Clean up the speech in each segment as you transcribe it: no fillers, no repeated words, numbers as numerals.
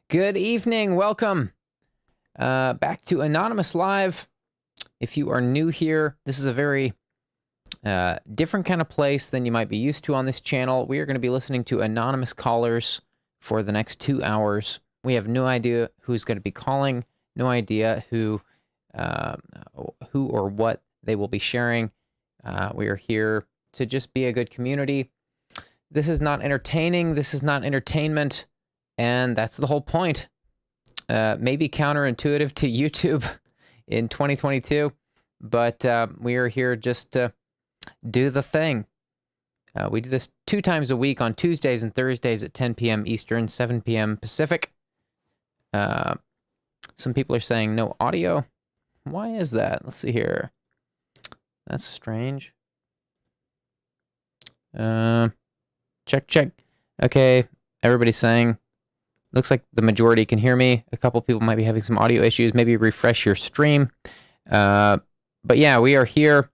Good evening. Welcome back to Anonymous Live. If you are new here, this is a very different kind of place than you might be used to on this channel. We are going to be listening to anonymous callers for the next 2 hours. We have no idea who's going to be calling, no idea who or what they will be sharing. We are here to just be a good community. This is not entertaining. This is not entertainment. And that's the whole point. Maybe counterintuitive to YouTube in 2022, but we are here just to do the thing. We do this 2 times a week on Tuesdays and Thursdays at 10 p.m. Eastern, 7 p.m. Pacific. Some people are saying no audio. Why is that? Let's see here. That's strange. Check. Okay, everybody's saying. Looks like the majority can hear me. A couple people might be having some audio issues. Maybe refresh your stream. But yeah, we are here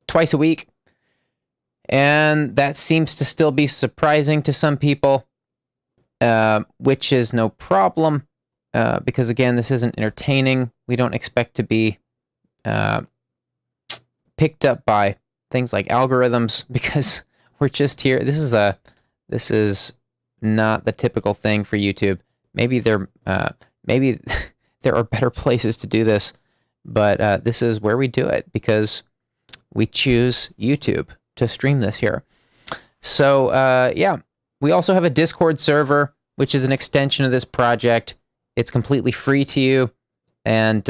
twice a week. And that seems to still be surprising to some people, which is no problem. Because again, this isn't entertaining. We don't expect to be picked up by things like algorithms because we're just here. This is not the typical thing for YouTube. Maybe there are better places to do this, but this is where we do it because we choose YouTube to stream this here. So yeah, we also have a Discord server, which is an extension of this project. It's completely free to you, and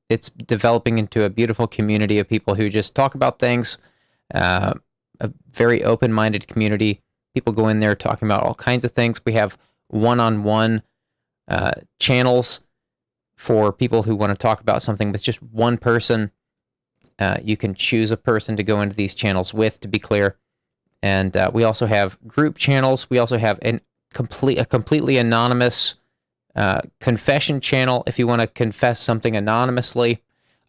it's developing into a beautiful community of people who just talk about things. A very open-minded community. People go in there talking about all kinds of things. We have one-on-one channels for people who want to talk about something with just one person. You can choose a person to go into these channels with, to be clear. And we also have group channels. We also have a completely anonymous confession channel if you want to confess something anonymously.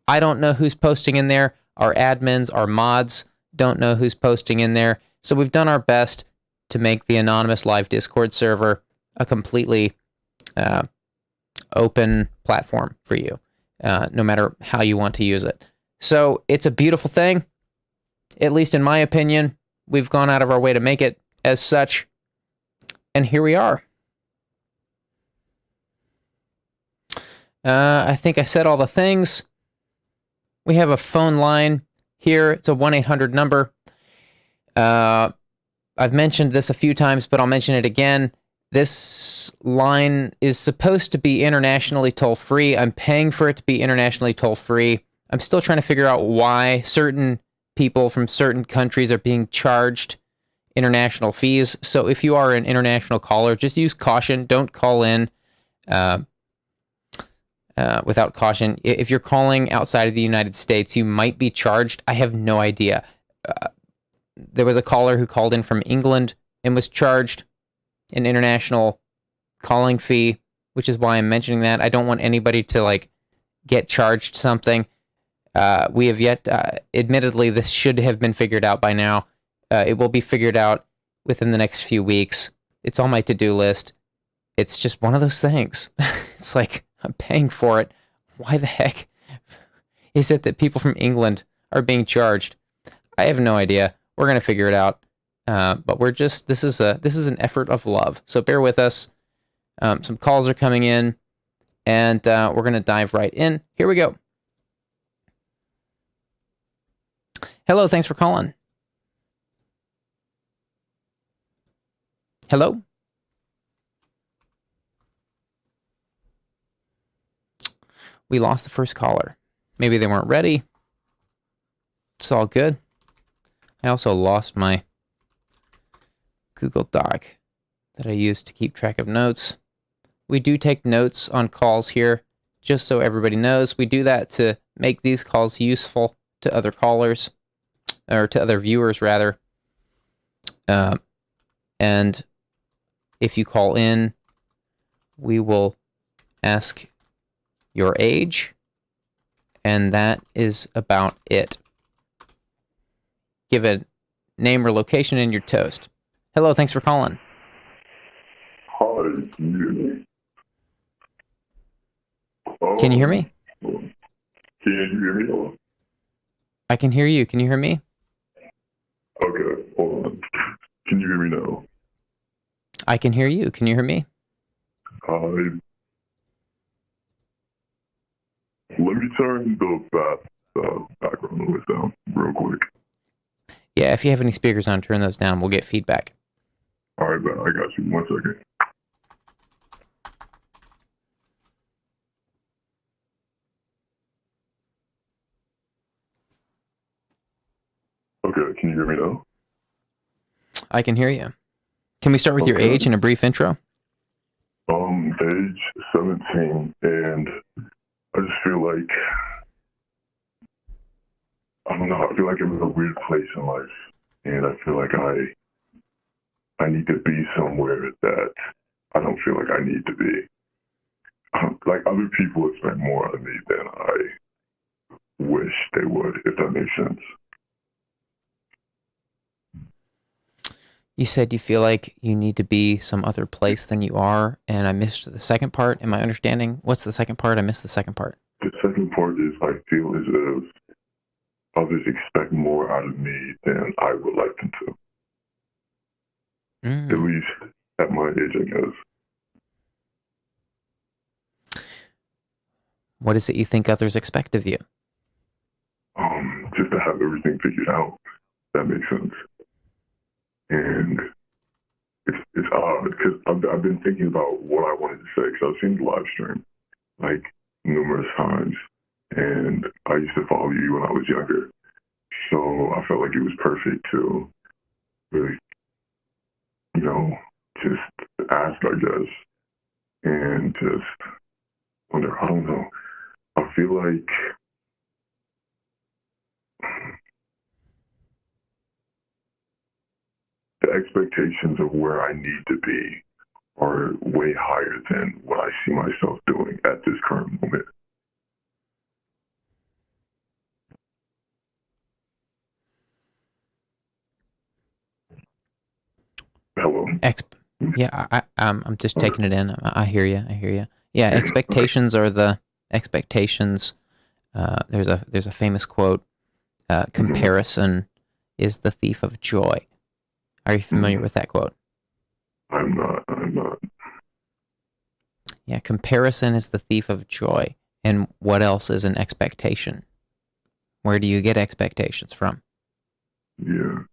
I don't know who's posting in there. Our admins, our mods don't know who's posting in there. So we've done our best to make the Anonymous Live Discord server a completely open platform for you, no matter how you want to use it. So it's a beautiful thing, at least in my opinion. We've gone out of our way to make it as such, and here we are. I think I said all the things. We have a phone line here. It's a 1-800 number. I've mentioned this a few times, but I'll mention it again. This line is supposed to be internationally toll-free. I'm paying for it to be internationally toll-free. I'm still trying to figure out why certain people from certain countries are being charged international fees. So if you are an international caller, just use caution. Don't call in without caution. If you're calling outside of the United States, you might be charged. I have no idea. There was a caller who called in from England and was charged an international calling fee, which is why I'm mentioning that. I don't want anybody to get charged something. We have yet, admittedly, this should have been figured out by now. It will be figured out within the next few weeks. It's on my to-do list. It's just one of those things. It's like, I'm paying for it. Why the heck is it that people from England are being charged? I have no idea. We're going to figure it out. But this is an effort of love. So bear with us. Some calls are coming in, and we're going to dive right in. Here we go. Hello, thanks for calling. Hello? We lost the first caller. Maybe they weren't ready. It's all good. I also lost my Google Doc that I use to keep track of notes. We do take notes on calls here, just so everybody knows. We do that to make these calls useful to other callers, or to other viewers, rather. And if you call in, we will ask your age, and that is about it. Give a name or location in your toast. Hello, thanks for calling. Hi, it's Julian. Can you hear me? Can you hear me? Hold I can hear you. Can you hear me? on. Okay, hold on. Can you hear me now? I can hear you. Can you hear me? Let me turn the background noise down real quick. Yeah, if you have any speakers on, turn those down. We'll get feedback. All right, man, I got you. 1 second. Okay, can you hear me now? I can hear you. Can we start with your Okay. age and a brief intro? Age 17, and I just feel like, I don't know, I feel like I'm in a weird place in life, and I feel like I need to be somewhere that I don't feel like I need to be. Like other people expect more out of me than I wish they would, if that makes sense. You said you feel like you need to be some other place than you are, and I missed the second part. Am I understanding? What's the second part? I missed the second part. The second part is I feel as if others expect more out of me than I would like them to. At least at my age, I guess. What is it you think others expect of you? Just to have everything figured out. That makes sense. And it's odd because I've been thinking about what I wanted to say because I've seen the live stream like numerous times, and I used to follow you when I was younger, so I felt like it was perfect to really, just ask, I guess, and just wonder. I don't know. I feel like the expectations of where I need to be are way higher than what I see myself doing at this current moment. Hello. Yeah, I'm just taking it in. I hear you. I hear you. Yeah, expectations are the expectations. There's a famous quote. Comparison is the thief of joy. Are you familiar with that quote? I'm not. Yeah, comparison is the thief of joy. And what else is an expectation? Where do you get expectations from? Yeah.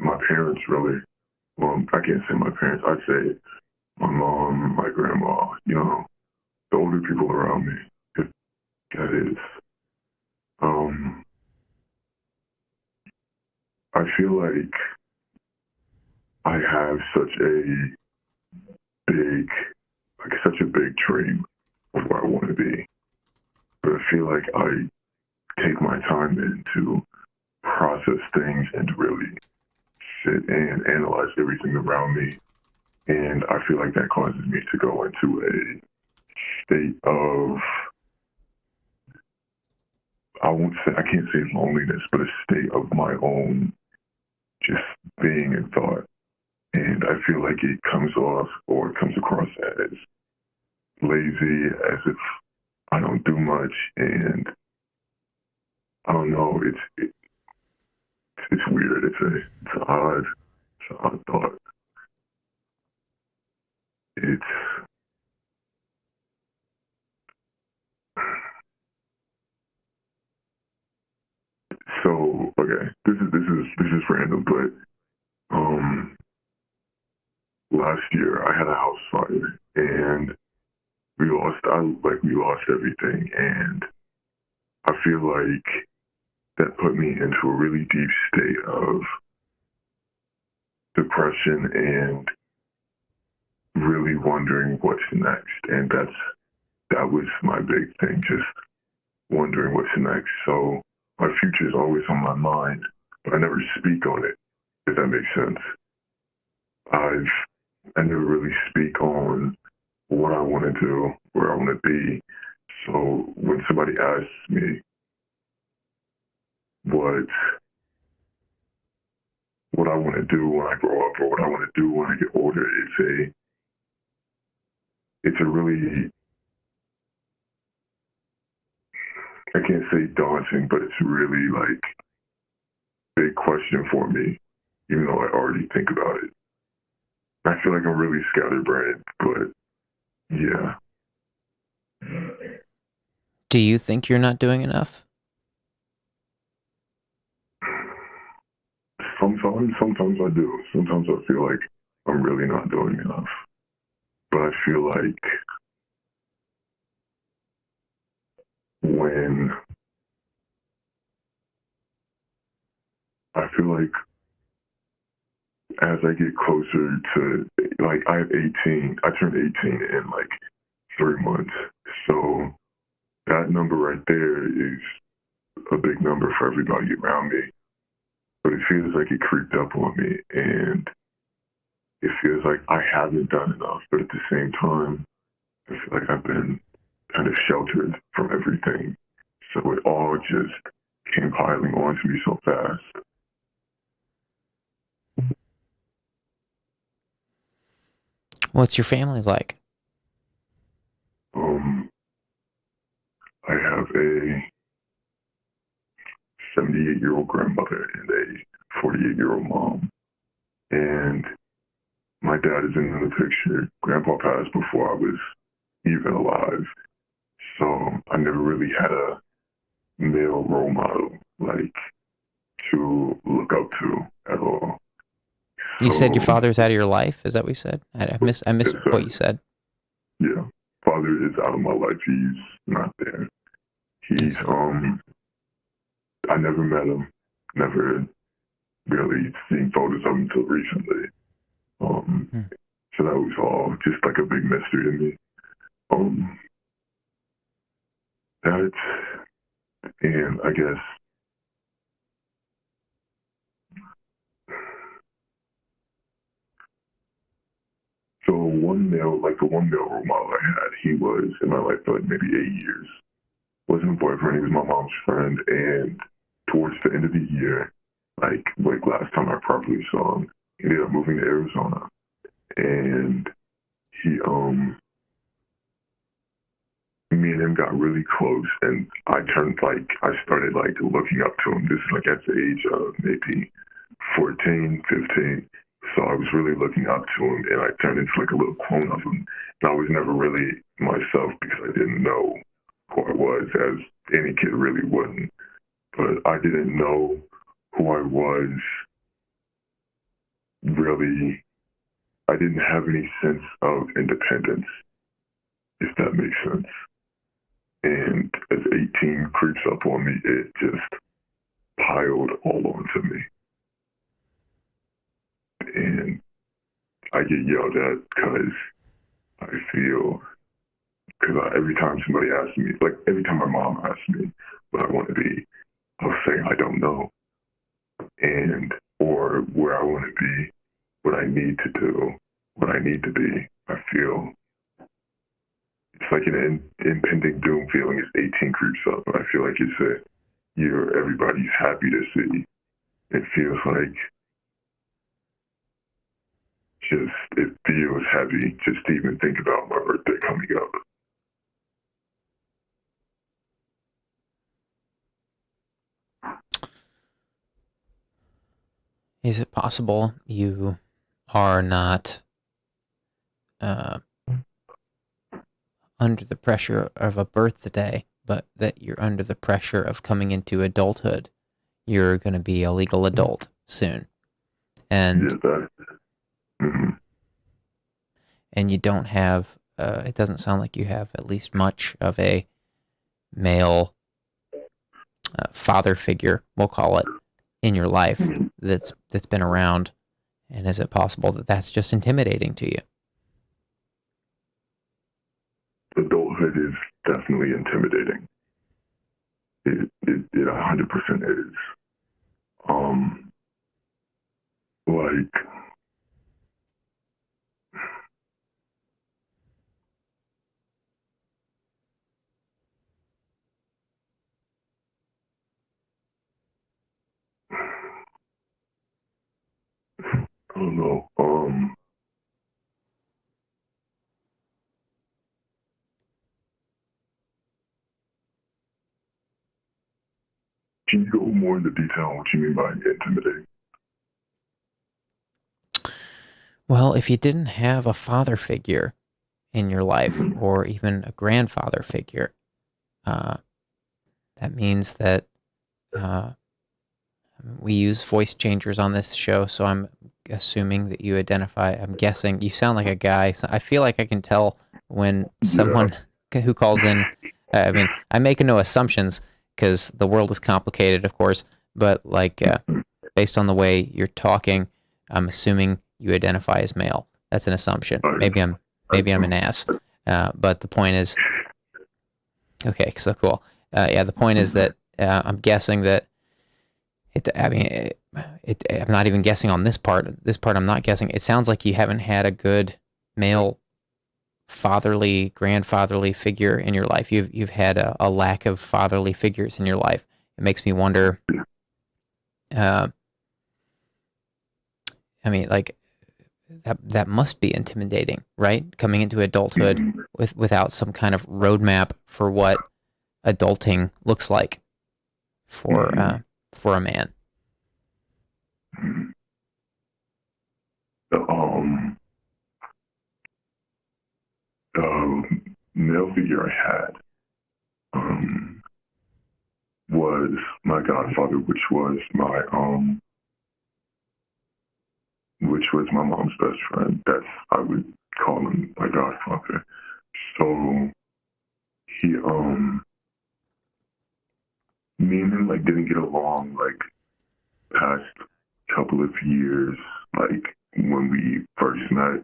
My parents really. Well, I can't say my parents. I'd say my mom, my grandma. The older people around me. If that is. I feel like I have such a big dream of where I want to be. But I feel like I take my time in to process things and to really sit and analyze everything around me. And I feel like that causes me to go into a state of, I can't say loneliness, but a state of my own just being in thought. And I feel like it comes off or it comes across as lazy, as if I don't do much. And I don't know, it's weird. It's odd. It's an odd thought. It's so okay. This is random, but last year I had a house fire and we lost everything, and I feel like that put me into a really deep state of depression and really wondering what's next. And that was my big thing, just wondering what's next. So my future is always on my mind, but I never speak on it, if that makes sense. I never really speak on what I want to do, where I want to be. So when somebody asks me what I want to do when I grow up or what I want to do when I get older, it's a really, I can't say daunting, but it's really like big question for me, even though I already think about it. I feel like I'm really scatterbrained, but yeah. Do you think you're not doing enough? Sometimes I do. Sometimes I feel like I'm really not doing enough. But I feel like when I feel like as I get closer to like I have 18, I turned 18 in like 3 months. So that number right there is a big number for everybody around me. But it feels like it creeped up on me, and it feels like I haven't done enough. But at the same time, I feel like I've been kind of sheltered from everything. So it all just came piling on to me so fast. What's your family like? Um, I have a 78-year-old grandmother and a 48-year-old mom. And my dad is in the picture. Grandpa passed before I was even alive. So I never really had a male role model like to look up to at all. You said your So father's out of your life. Is that what you said? I miss yes, what sir. you said. Yeah. Father is out of my life. He's not there. I He's see. I never met him. Never really seen photos of him until recently. Um Hmm. so that was all just like a big mystery to me. Um that and I guess so the one male role model I had, he was in my life for like maybe 8 years. Wasn't a boyfriend, he was my mom's friend, and towards the end of the year, like last time I properly saw him, he ended up moving to Arizona. And he me and him got really close, and I started like looking up to him. This is like at the age of maybe 14, 15. So I was really looking up to him, and I turned into like a little clone of him. And I was never really myself because I didn't know who I was, as any kid really wouldn't. But I didn't know who I was really. I didn't have any sense of independence, if that makes sense. And as 18 creeps up on me, it just piled all onto me. And I get yelled at because I feel, because every time somebody asks me, like every time my mom asks me what I want to be, I'll say, I don't know. And, or where I want to be, what I need to do, what I need to be. I feel it's like an impending doom feeling as 18 creeps up. I feel like it's everybody's happy to see. It feels like it feels heavy just to even think about my birthday coming up. Is it possible you are not uh, under the pressure of a birthday, but that you're under the pressure of coming into adulthood? You're going to be a legal adult soon, and Yeah, that. Mm-hmm. you don't have. It doesn't sound like you have at least much of a male father figure, we'll call it, in your life Mm-hmm. that's been around. And is it possible that that's just intimidating to you? Adulthood is definitely intimidating. It 100% is. Um, like I don't know. can you go more into detail on what you mean by intimidating? Well, if you didn't have a father figure in your life, Mm-hmm. or even a grandfather figure, uh, that means that we use voice changers on this show, so I'm assuming that you identify. I'm guessing you sound like a guy. So I feel like I can tell when Yeah. someone who calls in. I mean, I'm making no assumptions because the world is complicated, of course. But like, based on the way you're talking, I'm assuming you identify as male. That's an assumption. Maybe I'm an ass. But the point is, okay, so cool. Yeah, the point is that I'm guessing that I'm not even guessing on this part. This part I'm not guessing. It sounds like you haven't had a good male fatherly, grandfatherly figure in your life. You've had a lack of fatherly figures in your life. It makes me wonder. Like that must be intimidating, right? Coming into adulthood without some kind of roadmap for what adulting looks like for a man. The male figure I had was my godfather, which was my mom's best friend. I would call him my godfather. So he me and him like didn't get along like past couple of years, like when we first met,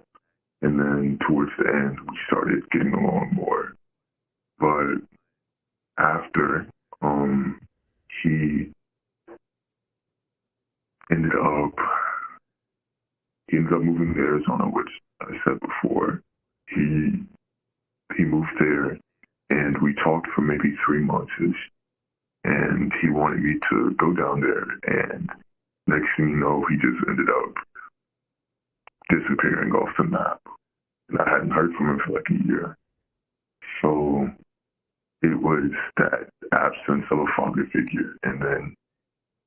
and then towards the end we started getting along more. But after he ended up moving to Arizona, which I said before. He moved there, and we talked for maybe 3 months, and he wanted me to go down there. And next thing you know, he just ended up disappearing off the map, and I hadn't heard from him for like a year. So it was that absence of a father figure, and then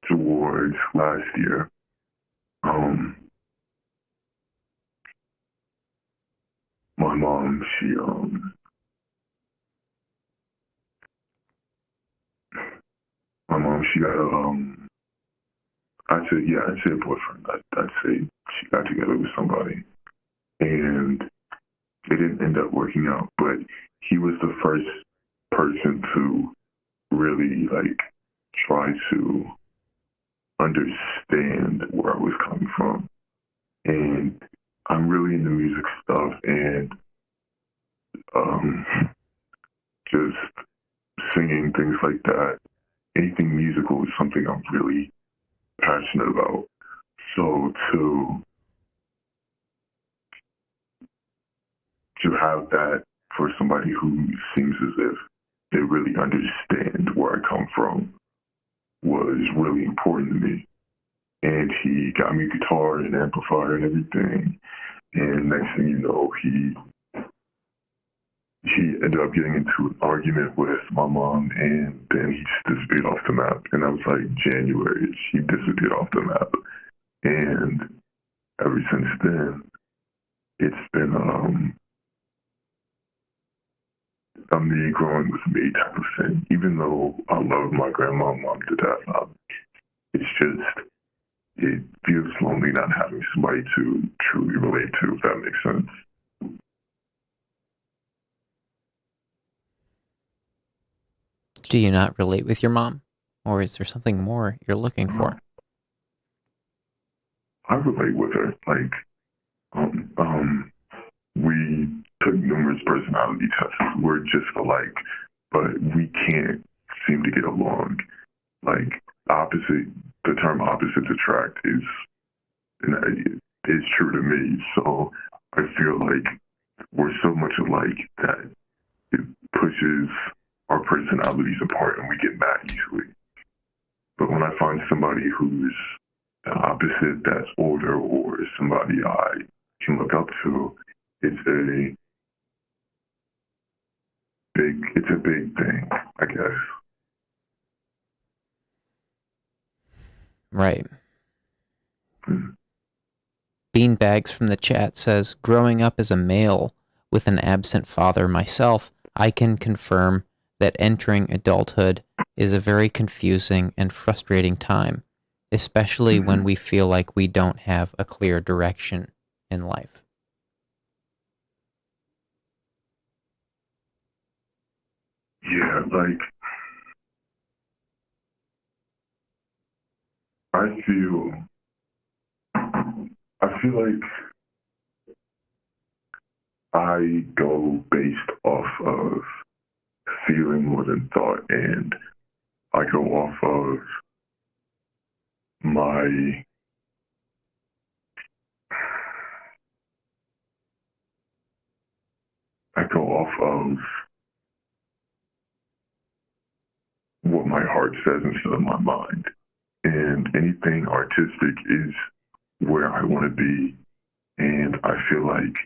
towards last year, my mom, she got I'd say a boyfriend. I'd say she got together with somebody, and it didn't end up working out. But he was the first person to really like try to understand where I was coming from. And I'm really into music stuff, and just singing, things like that. Anything musical is something I'm really passionate about. So to have that for somebody who seems as if they really understand where I come from was really important to me. And he got me a guitar and amplifier and everything. And next thing you know, he ended up getting into an argument with my mom, and then he just disappeared off the map. And that was like January. He disappeared off the map. And ever since then, it's been a me growing with me type of thing. Even though I love my grandma and mom to death, it's just, it feels lonely not having somebody to truly relate to, if that makes sense. Do you not relate with your mom? Or is there something more you're looking for? I relate with her. Like, we took numerous personality tests. We're just alike, but we can't seem to get along. Like, the term opposites attract is true to me. So I feel like we're so much alike that it pushes our personalities apart and we get mad easily. But when I find somebody who's the opposite, that's older, or somebody I can look up to, it's a big thing, I guess. Right. Mm. Beanbags from the chat says, growing up as a male with an absent father myself, I can confirm that entering adulthood is a very confusing and frustrating time, especially when we feel like we don't have a clear direction in life. Yeah, like I feel I feel like I go based off of feeling more than thought, and I go off of my I go off of what my heart says instead of my mind. And anything artistic is where I want to be. And I feel like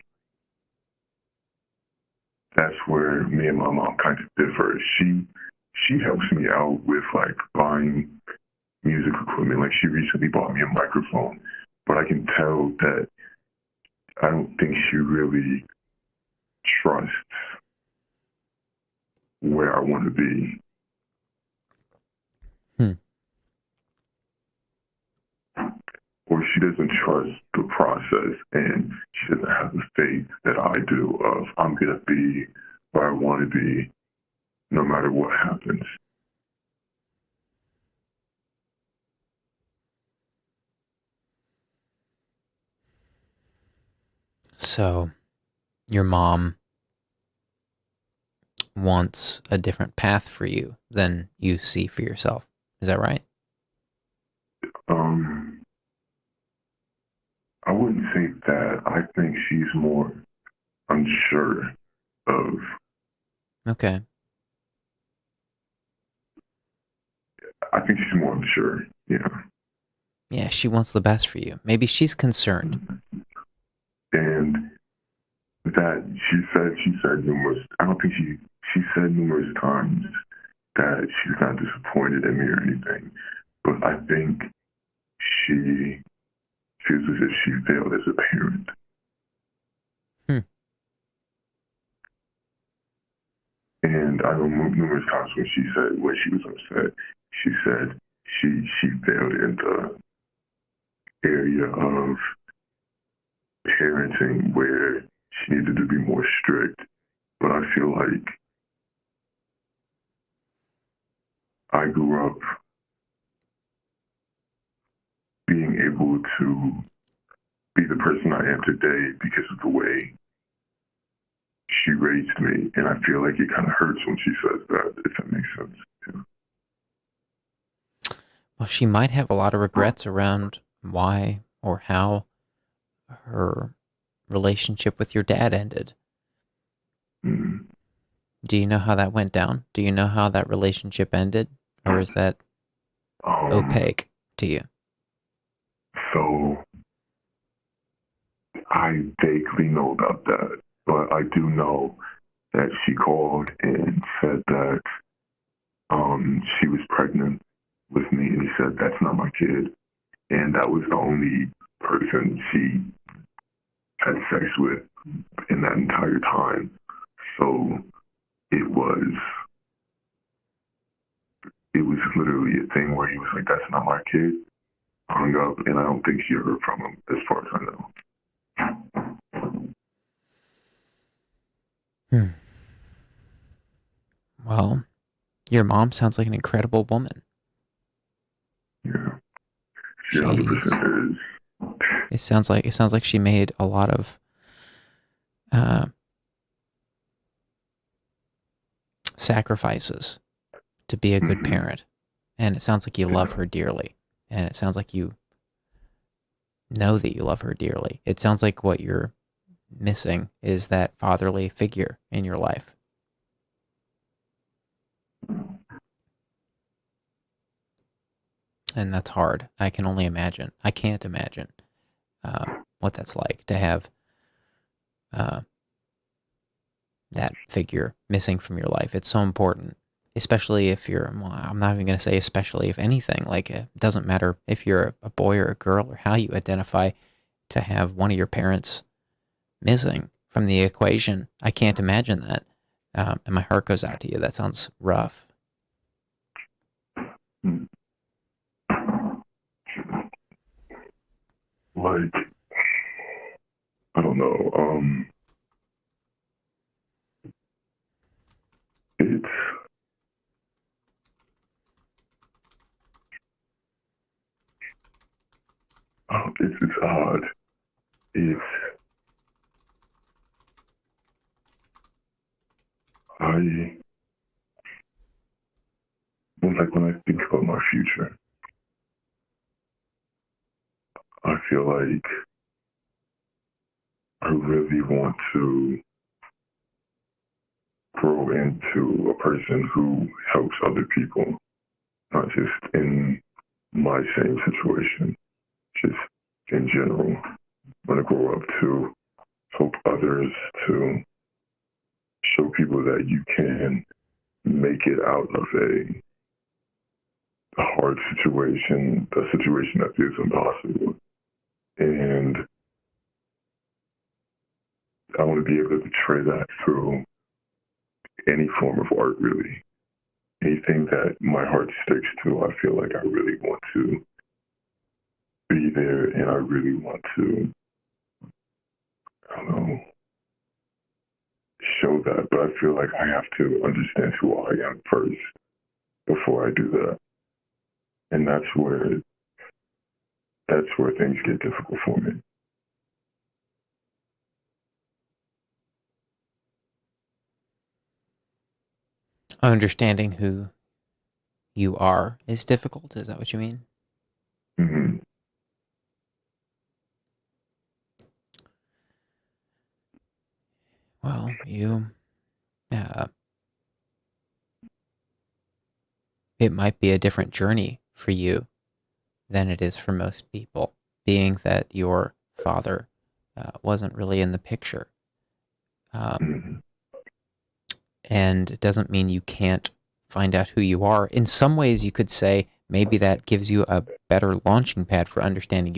that's where me and my mom kind of differ. She helps me out with like buying music equipment. Like she recently bought me a microphone, but I can tell that I don't think she really trusts where I want to be. Or she doesn't trust the process, and she doesn't have the faith that I do of I'm going to be where I want to be no matter what happens. So, your mom wants a different path for you than you see for yourself. Is that right? I wouldn't say that. I think she's more unsure of. Okay. I think she's more unsure. Yeah. Yeah, she wants the best for you. Maybe she's concerned. And that she said numerous. I don't think she said numerous times that she's not disappointed in me or anything, but I think she feels as if she failed as a parent. And I know numerous times when she was upset, she said she failed in the area of parenting where she needed to be more strict. But I feel like I grew up being able to be the person I am today because of the way she raised me. And I feel like it kind of hurts when she says that, if that makes sense. Yeah. Well, she might have a lot of regrets around why or how her relationship with your dad ended. Mm. Do you know how that went down? Do you know how that relationship ended? Or is that opaque to you? So I vaguely know about that, but I do know that she called and said that she was pregnant with me, and he said that's not my kid, and that was the only person she had sex with in that entire time. So it was literally a thing where he was like, "That's not my kid," hung up, and I don't think she heard from him, as far as I know. Well, your mom sounds like an incredible woman. Yeah, she 100% is. It sounds like she made a lot of sacrifices to be a good parent, and it sounds like you love her dearly, and it sounds like you know that you love her dearly. It sounds like what you're missing is that fatherly figure in your life. And that's hard. I can only imagine. I can't imagine what that's like to have that figure missing from your life. It's so important. especially if you're, well, I'm not even going to say especially if anything, like it doesn't matter if you're a boy or a girl or how you identify, to have one of your parents missing from the equation. I can't imagine that. And my heart goes out to you. That sounds rough. Like, I don't know. It's it's odd. It's I when I think about my future, I feel like I really want to grow into a person who helps other people, not just in my same situation, just in general. I want to grow up to help others, to show people that you can make it out of a hard situation, a situation that feels impossible. And I want to be able to portray that through any form of art, really. Anything that my heart sticks to, I feel like I really want to be there, and I really want to, I don't know, show that. But I feel like I have to understand who I am first before I do that. And that's where things get difficult for me. Understanding who you are is difficult. Is that what you mean? Mm-hmm. Well, it might be a different journey for you than it is for most people, being that your father wasn't really in the picture. Mm-hmm. And it doesn't mean you can't find out who you are. In some ways, you could say maybe that gives you a better launching pad for understanding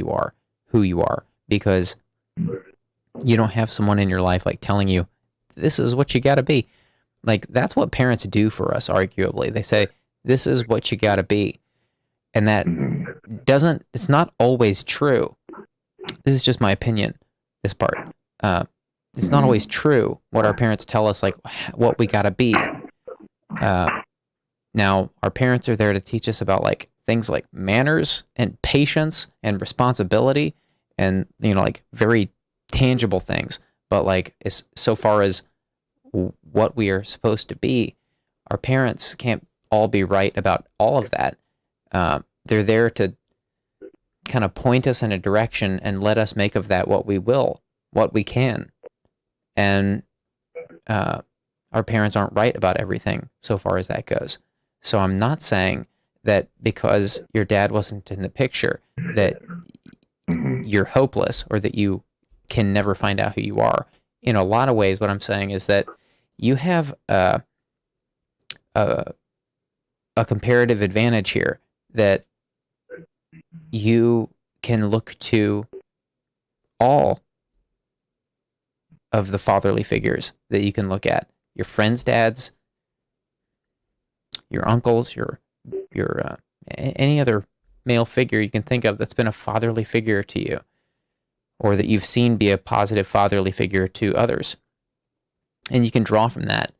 who you are, because you don't have someone in your life like telling you, this is what you got to be. Like, that's what parents do for us, arguably. They say, this is what you got to be. And that it's not always true. This is just my opinion, this part. It's not always true what our parents tell us, like what we got to be. Now, our parents are there to teach us about like things like manners and patience and responsibility and, like very tangible things. But like, so far as what we are supposed to be, our parents can't all be right about all of that. They're there to kind of point us in a direction and let us make of that what we will, what we can. And our parents aren't right about everything so far as that goes. So I'm not saying that because your dad wasn't in the picture that you're hopeless or that you can never find out who you are. In a lot of ways, what I'm saying is that you have a comparative advantage here, that you can look to all of the fatherly figures that you can look at. Your friends' dads, your uncles, your any other male figure you can think of that's been a fatherly figure to you, or that you've seen be a positive fatherly figure to others. And you can draw from that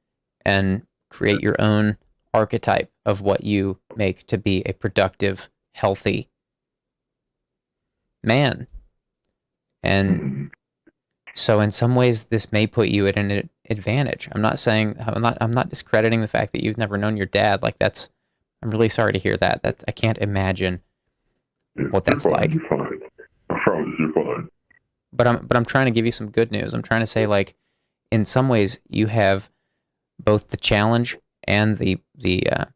and create your own archetype of what you make to be a productive, healthy man. And so in some ways this may put you at an advantage. I'm not discrediting the fact that you've never known your dad. Like, I'm really sorry to hear that. I can't imagine what that's like. You're fine. I promise you're fine. But I'm trying to give you some good news. I'm trying to say, like, in some ways you have both the challenge and you have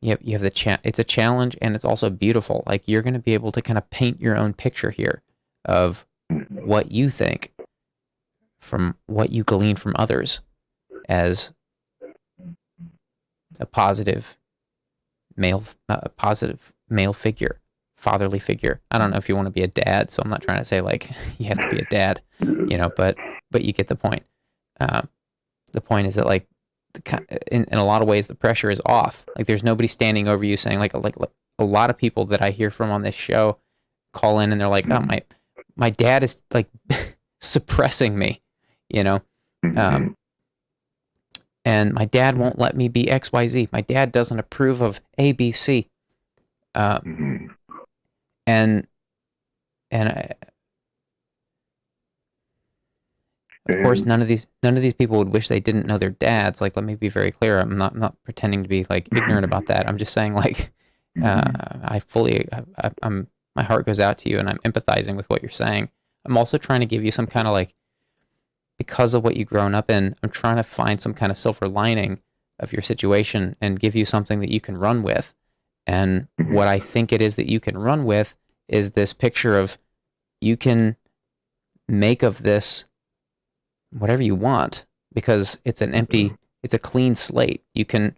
it's a challenge, and it's also beautiful. Like, you're going to be able to kind of paint your own picture here of what you think from what you glean from others as a positive male figure, fatherly figure. I don't know if you want to be a dad, so I'm not trying to say like you have to be a dad, but you get the point. The point is that like in a lot of ways the pressure is off. Like there's nobody standing over you saying like a lot of people that I hear from on this show call in and they're like, oh my dad is like suppressing me, and my dad won't let me be XYZ. My dad doesn't approve of ABC. And of course, none of these people would wish they didn't know their dads. Like, let me be very clear. I'm not pretending to be like ignorant about that. I'm just saying like, I'm my heart goes out to you, and I'm empathizing with what you're saying. I'm also trying to give you some kind of like, because of what you've grown up in, I'm trying to find some kind of silver lining of your situation and give you something that you can run with. And what I think it is that you can run with is this picture of you can make of this whatever you want, because it's a clean slate. You can,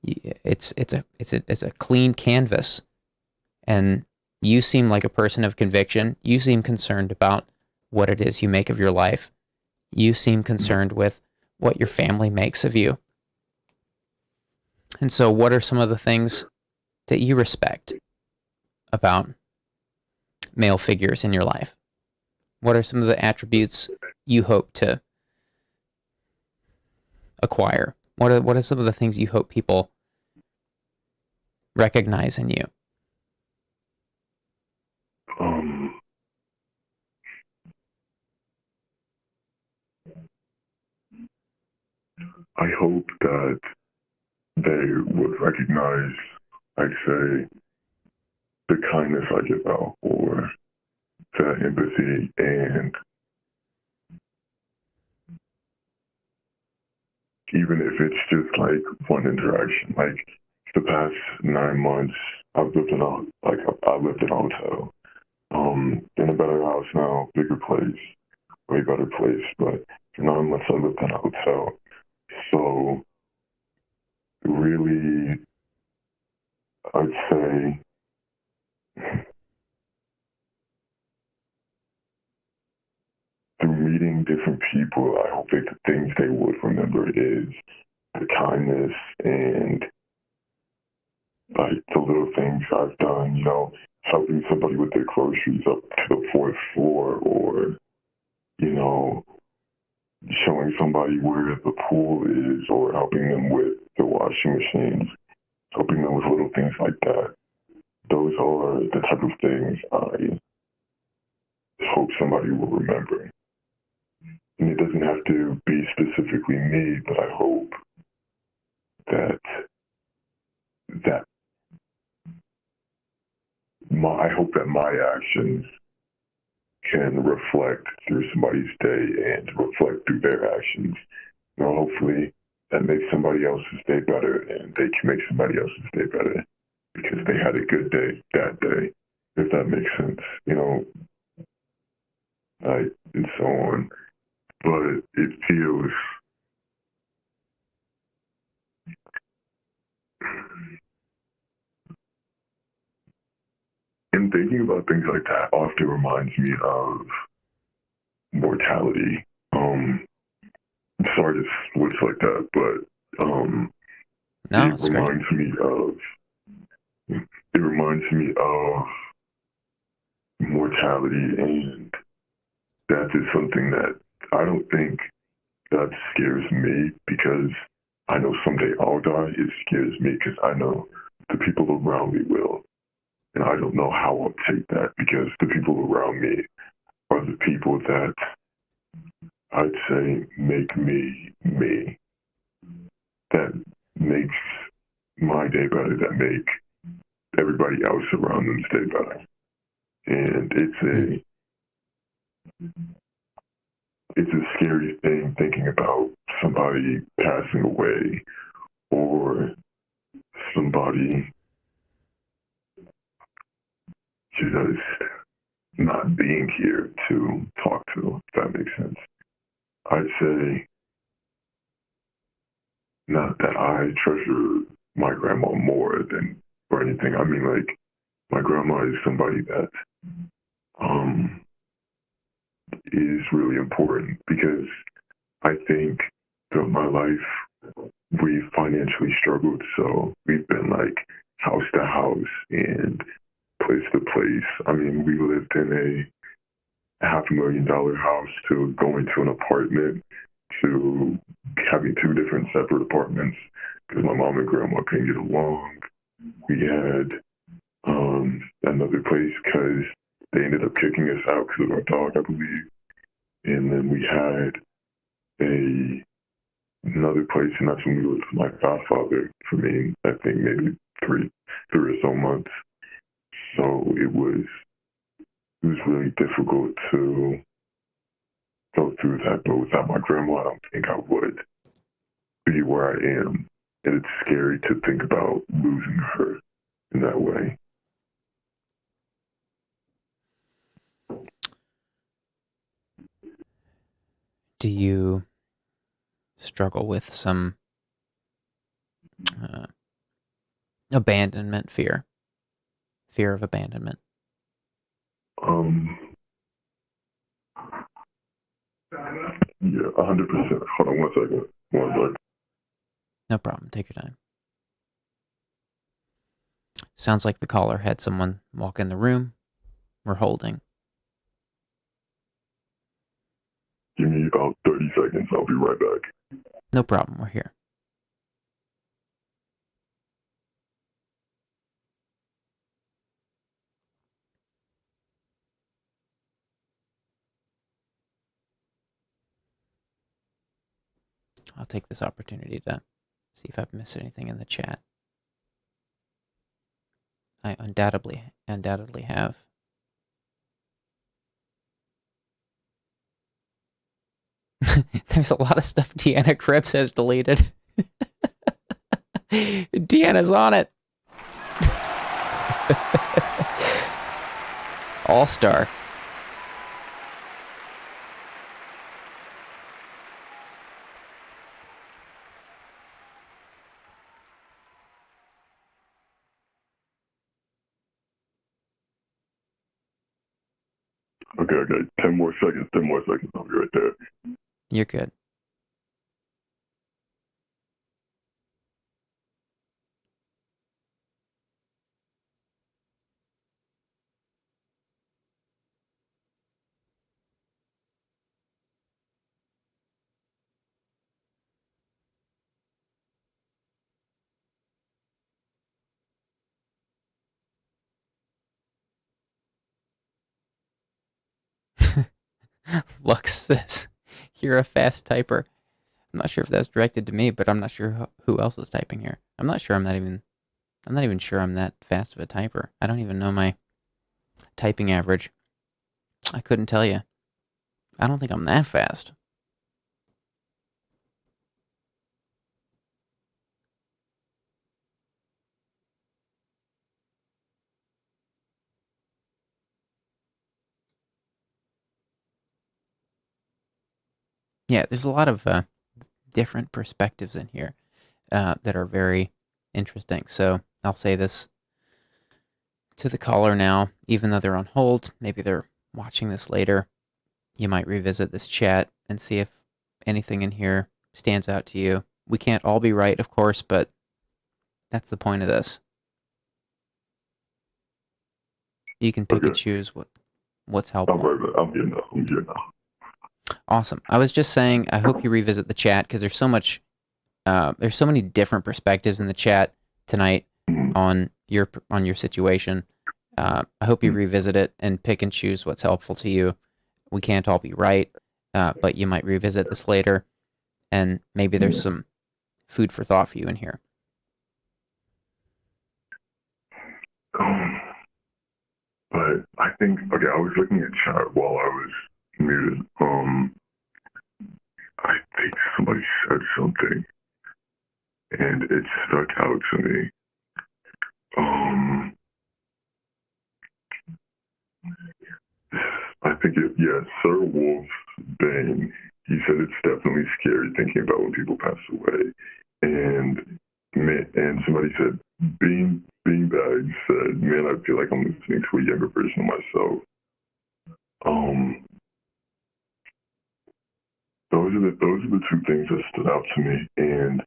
it's a clean canvas, and you seem like a person of conviction. You seem concerned about what it is you make of your life. You seem concerned with what your family makes of you. And so what are some of the things that you respect about male figures in your life? What are some of the attributes you hope to acquire? What are some of the things you hope people recognize in you? I hope that they would recognize, I'd say, the kindness I give out, or the empathy, and even if it's just like one interaction, like the past 9 months, I've lived in I lived in a hotel, in a better house now, bigger place, way better place, but for 9 months I lived in a hotel. So really, I'd say through meeting different people, I hope that the things they would remember is the kindness and like the little things I've done, helping somebody with their groceries up to the fourth floor, or, showing somebody where the pool is, or helping them with the washing machines, helping them with little things like that. Those are the type of things I hope somebody will remember. And it doesn't have to be specifically me, but I hope that my actions can reflect through somebody's day and reflect through their actions. Hopefully that makes somebody else's day better, and they can make somebody else's day better because they had a good day that day, if that makes sense, and so on. But it feels and thinking about things like that often reminds me of mortality. Sorry to switch like that, but it reminds me of mortality, and that is something that I don't think that scares me, because I know someday I'll die. It scares me because I know the people around me will. And I don't know how I'll take that, because the people around me are the people that I'd say make me me. That makes my day better, that make everybody else around them's day better. And it's a scary thing thinking about somebody passing away, or somebody just not being here to talk to, if that makes sense. I'd say not that I treasure my grandma more than or anything. I mean, like, my grandma is somebody that um, is really important because I think throughout my life we financially struggled, so we've been like house to house and place to place. I mean, we lived in a $500,000 house to going to an apartment to having two different separate apartments because my mom and grandma couldn't get along. We had another place because they ended up kicking us out because of our dog, I believe. And then we had another place, and that's when we lived with my godfather for me, I think maybe three or so months. So it was really difficult to go through that, but without my grandma, I don't think I would be where I am. And it's scary to think about losing her in that way. Do you struggle with some abandonment fear of abandonment? Yeah, 100%. Hold on 1 second. One second. No problem. Take your time. Sounds like the caller had someone walk in the room. We're holding. Give me about 30 seconds. I'll be right back. No problem. We're here. I'll take this opportunity to see if I've missed anything in the chat. I undoubtedly have. There's a lot of stuff Deanna Krebs has deleted. Deanna's on it. All-star. Okay. 10 more seconds. I'll be right there. You're good. Lux says, you're a fast typer. I'm not sure if that's directed to me, but I'm not sure who else was typing here. I'm not even sure I'm that fast of a typer. I don't even know my typing average. I couldn't tell you. I don't think I'm that fast. Yeah, there's a lot of different perspectives in here that are very interesting. So I'll say this to the caller now, even though they're on hold. Maybe they're watching this later. You might revisit this chat and see if anything in here stands out to you. We can't all be right, of course, but that's the point of this. You can pick and choose what's helpful. I'm here now. Awesome. I was just saying, I hope you revisit the chat because there's so many different perspectives in the chat tonight on your situation. I hope you revisit it and pick and choose what's helpful to you. We can't all be right, but you might revisit this later, and maybe there's some food for thought for you in here. But I think, okay, I was looking at chat while I was muted. I think somebody said something, and it stuck out to me. I think Sir Wolf Bane, he said it's definitely scary thinking about when people pass away. and somebody said, Beanbag said, man, I feel like I'm listening to a younger version of myself. Those are the two things that stood out to me, and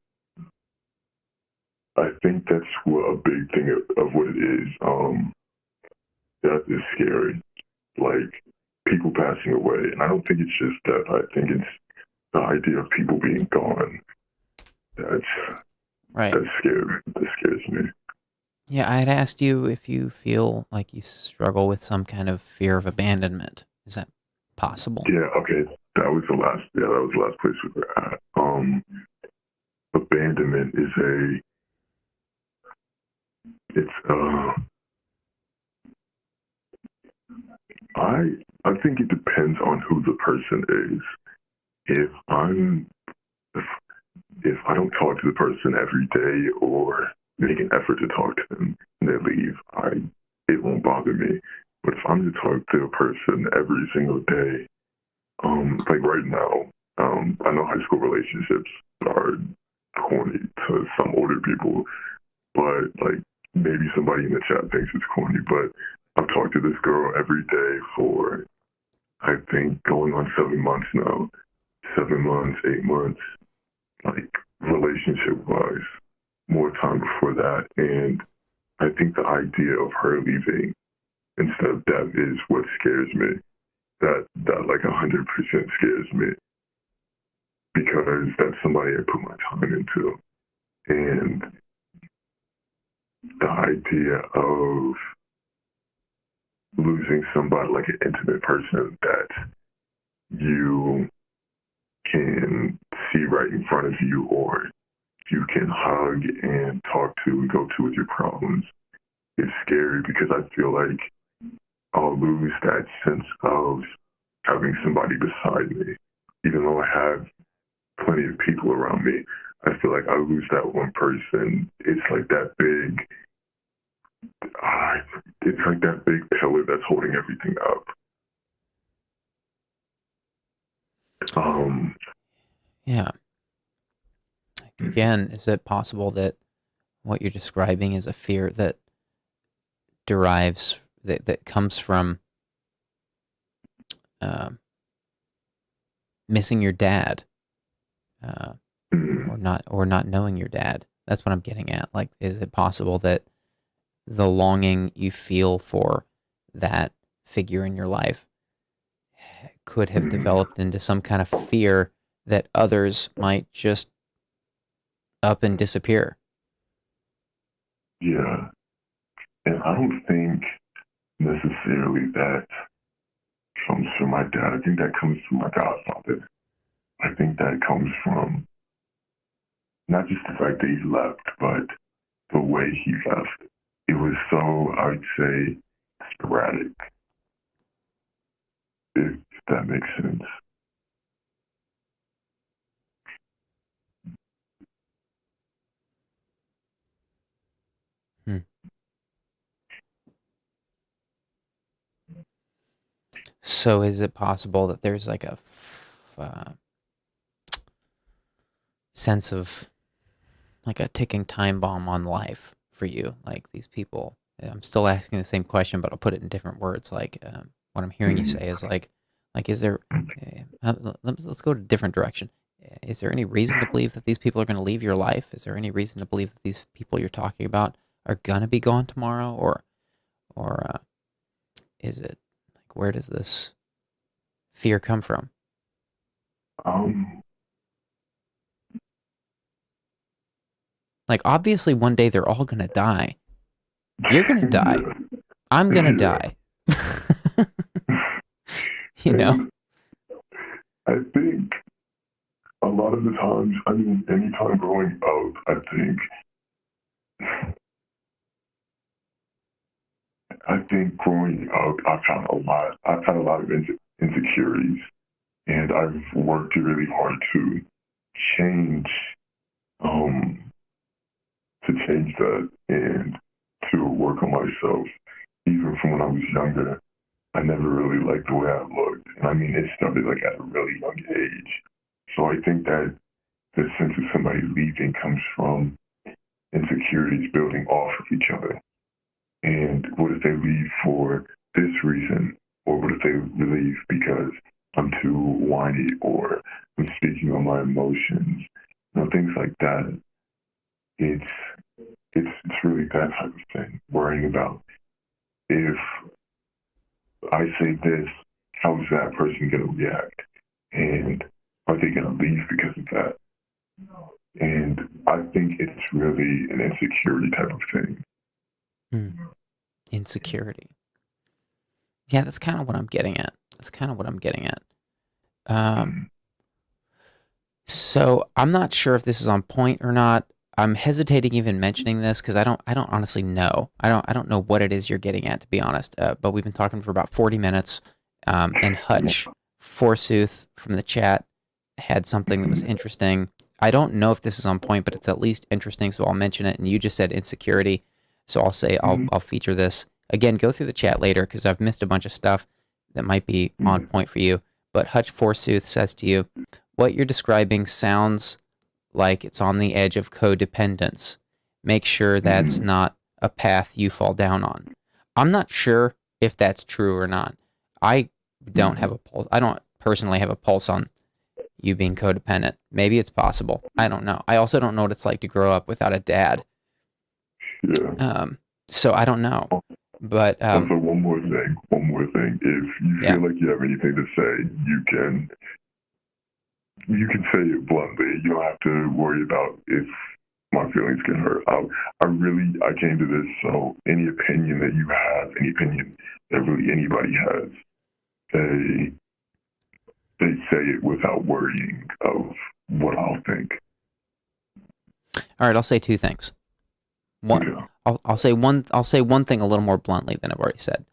I think that's a big thing of what it is. Death is scary, like people passing away, and I don't think it's just death. I think it's the idea of people being gone. That's scary. That scares me. Yeah, I had asked you if you feel like you struggle with some kind of fear of abandonment. Is that possible? Yeah. Okay. That was the last. Yeah, that was the last place we were at. Abandonment is I think it depends on who the person is. If if I don't talk to the person every day or make an effort to talk to them and they leave, it won't bother me. But if I'm to talk to a person every single day, like right now, I know high school relationships are corny to some older people, but like maybe somebody in the chat thinks it's corny, but I've talked to this girl every day for, I think, going on 7 months now. 7 months, 8 months, like relationship-wise, more time before that. And I think the idea of her leaving instead of death is what scares me. That like 100% scares me, because that's somebody I put my time into. And the idea of losing somebody, like an intimate person that you can see right in front of you, or you can hug and talk to and go to with your problems, is scary, because I feel like I'll lose that sense of having somebody beside me. Even though I have plenty of people around me, I feel like I lose that one person. It's like that big pillar that's holding everything up. Yeah. Again, is it possible that what you're describing is a fear that derives, that comes from missing your dad, or not knowing your dad? That's what I'm getting at. Like, is it possible that the longing you feel for that figure in your life could have developed into some kind of fear that others might just up and disappear? Yeah. And I don't think necessarily that comes from my dad. I think that comes from my godfather. I think that comes from not just the fact that he left, but the way he left. It was so, I would say, sporadic, if that makes sense. So is it possible that there's like a sense of like a ticking time bomb on life for you? Like, these people, I'm still asking the same question, but I'll put it in different words. Like, what I'm hearing you say is like, is there, let's go to a different direction. Is there any reason to believe that these people are going to leave your life? Is there any reason to believe that these people you're talking about are going to be gone tomorrow? Or is it, like, where does this fear come from? Like, obviously one day they're all going to die. You're going to die. Yeah. I'm going to die. You know? I think a lot of the times, I mean, anytime growing up, I think growing up, I've had a lot of insecurities, and I've worked really hard to change, that, and to work on myself. Even from when I was younger, I never really liked the way I looked. And I mean, it started like at a really young age. So I think that the sense of somebody leaving comes from insecurities building off of each other. And what if they leave for this reason? Or what if they leave because I'm too whiny, or I'm speaking on my emotions? Things like that. It's really that type of thing. Worrying about, if I say this, how's that person going to react? And are they going to leave because of that? And I think it's really an insecurity type of thing. Insecurity. Yeah, that's kind of what I'm getting at. So I'm not sure if this is on point or not. I'm hesitating even mentioning this because I don't honestly know. I don't know what it is you're getting at, to be honest. But we've been talking for about 40 minutes. And Hutch, forsooth, from the chat, had something that was interesting. I don't know if this is on point, but it's at least interesting, so I'll mention it. And you just said insecurity, so I'll say I'll feature this. Again, go through the chat later because I've missed a bunch of stuff that might be on point for you. But Hutch forsooth says to you, what you're describing sounds like it's on the edge of codependence. Make sure that's not a path you fall down on. I'm not sure if that's true or not. I don't have a pulse. I don't personally have a pulse on you being codependent. Maybe it's possible. I don't know. I also don't know what it's like to grow up without a dad. Yeah. So I don't know. But also, one more thing. If you feel like you have anything to say, you can say it bluntly. You don't have to worry about if my feelings get hurt. I came to this, so any opinion that you have, any opinion that really anybody has, they say it without worrying of what I'll think. All right, I'll say two things. One, yeah. I'll say one thing a little more bluntly than I've already said.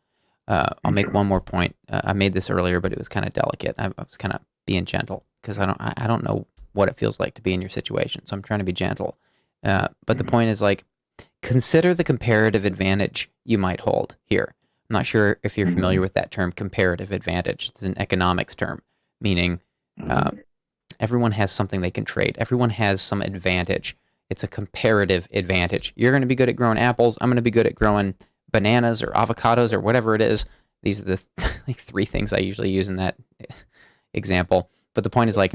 I'll make one more point. I made this earlier, but it was kind of delicate. I was kind of being gentle because I don't know what it feels like to be in your situation, so I'm trying to be gentle. But the point is, like, consider the comparative advantage you might hold here. I'm not sure if you're familiar with that term, comparative advantage. It's an economics term, meaning everyone has something they can trade. Everyone has some advantage. It's a comparative advantage. You're going to be good at growing apples. I'm going to be good at growing bananas or avocados or whatever it is. These are the like three things I usually use in that example. But the point is, like,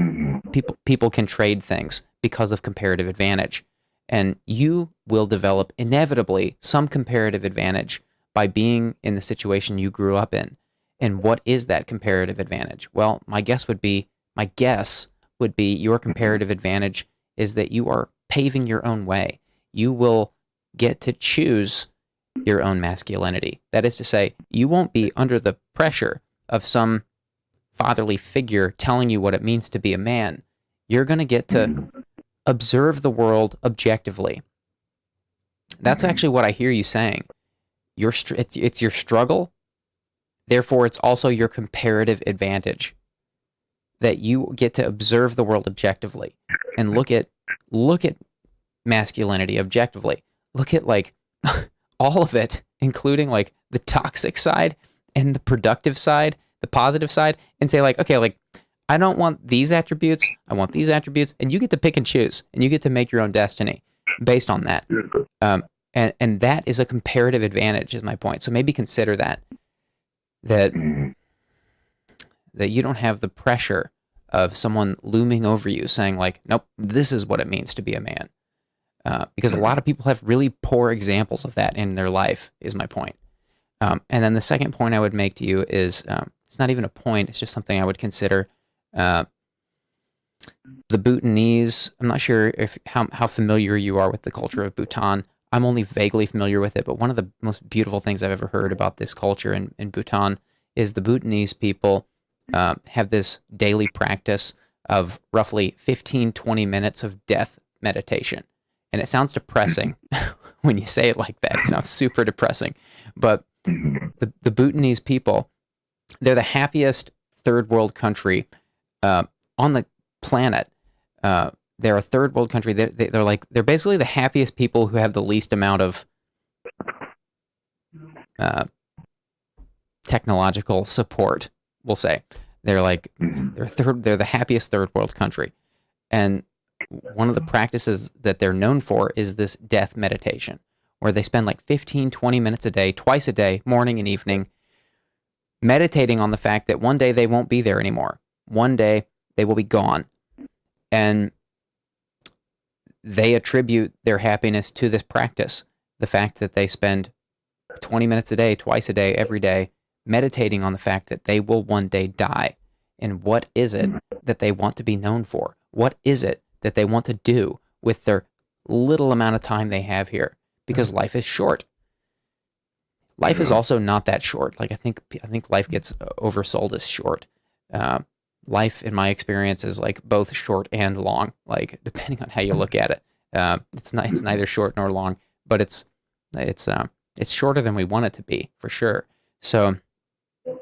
people can trade things because of comparative advantage. And you will develop inevitably some comparative advantage by being in the situation you grew up in. And what is that comparative advantage? Well, my guess would be your comparative advantage is that you are paving your own way. You will get to choose your own masculinity. That is to say, you won't be under the pressure of some fatherly figure telling you what it means to be a man. You're going to get to observe the world objectively. That's actually what I hear you saying. It's your struggle, therefore it's also your comparative advantage that you get to observe the world objectively and look at masculinity objectively. Look at, like, all of it, including, like, the toxic side and the productive side, the positive side, and say, like, okay, like, I don't want these attributes, I want these attributes, and you get to pick and choose, and you get to make your own destiny based on that. And that is a comparative advantage, is my point. So maybe consider that you don't have the pressure of someone looming over you saying, like, nope, this is what it means to be a man. Because a lot of people have really poor examples of that in their life, is my point. And then the second point I would make to you is, it's not even a point, it's just something I would consider. The Bhutanese, I'm not sure how familiar you are with the culture of Bhutan. I'm only vaguely familiar with it, but one of the most beautiful things I've ever heard about this culture in Bhutan is the Bhutanese people have this daily practice of roughly 15-20 minutes of death meditation. And it sounds depressing when you say it like that. It sounds super depressing. But the Bhutanese people, they're the happiest third world country on the planet. They're a third world country. They're basically the happiest people who have the least amount of technological support, we'll say. They're the happiest third world country. And one of the practices that they're known for is this death meditation, where they spend like 15, 20 minutes a day, twice a day, morning and evening, meditating on the fact that one day they won't be there anymore. One day they will be gone. And they attribute their happiness to this practice, the fact that they spend 20 minutes a day, twice a day, every day, meditating on the fact that they will one day die. And what is it that they want to be known for? What is it that they want to do with their little amount of time they have here? Because life is short. Life is also not that short. Like I think life gets oversold as short. Life, in my experience, is like both short and long. Like depending on how you look at it, it's neither short nor long, but it's shorter than we want it to be for sure. So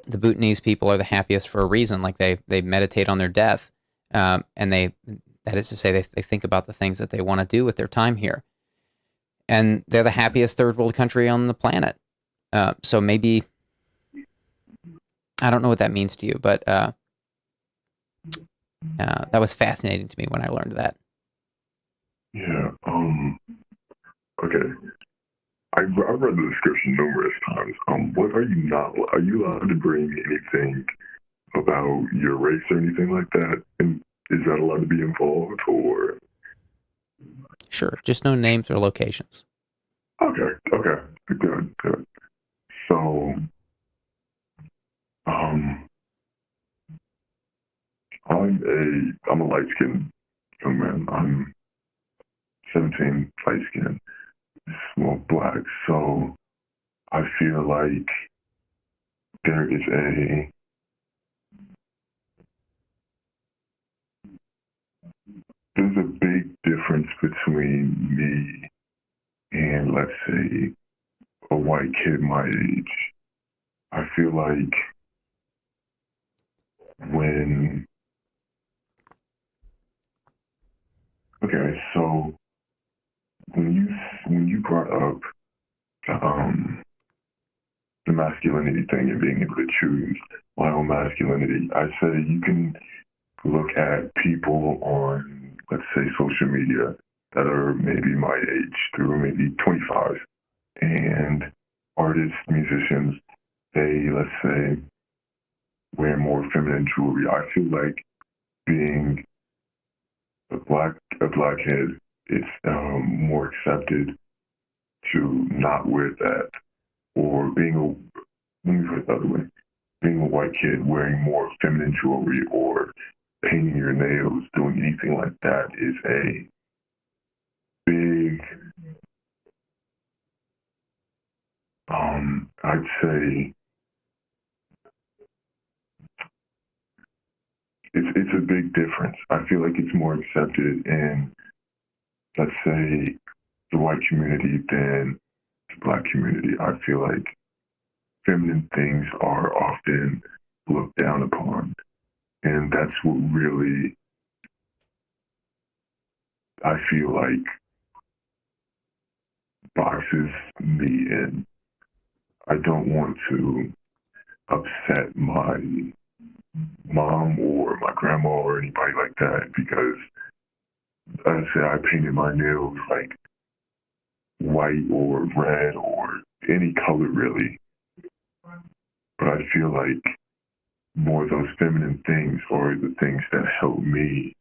the Bhutanese people are the happiest for a reason. Like they meditate on their death, and that is to say they think about the things that they want to do with their time here, and they're the happiest third world country on the planet. So maybe I don't know what that means to you, but that was fascinating to me when I learned that. Yeah. Okay. I've read the description numerous times. What are you not? Are you allowed to bring anything about your race or anything like that? And is that allowed to be involved, or? Sure, just no names or locations. Okay. Good. So, I'm a light skinned young man. I'm 17, light skinned, small black. So I feel like there's a big difference between me and, let's say, a white kid my age. I feel like so when you brought up the masculinity thing and being able to choose my own masculinity, I say you can look at people on, let's say, social media that are maybe my age through maybe 25, and artists, musicians, they, let's say, wear more feminine jewelry. I feel like being a blackhead, it's more accepted to not wear that, or let me put it the other way, being a white kid wearing more feminine jewelry or painting your nails, doing anything like that is a big, I'd say, it's a big difference. I feel like it's more accepted in, let's say, the white community than the black community. I feel like feminine things are often looked down upon, and that's what really, I feel like, boxes me in. I don't want to upset my mom or my grandma or anybody like that, because I say I painted my nails like white or red or any color really. But I feel like more of those feminine things are the things that help me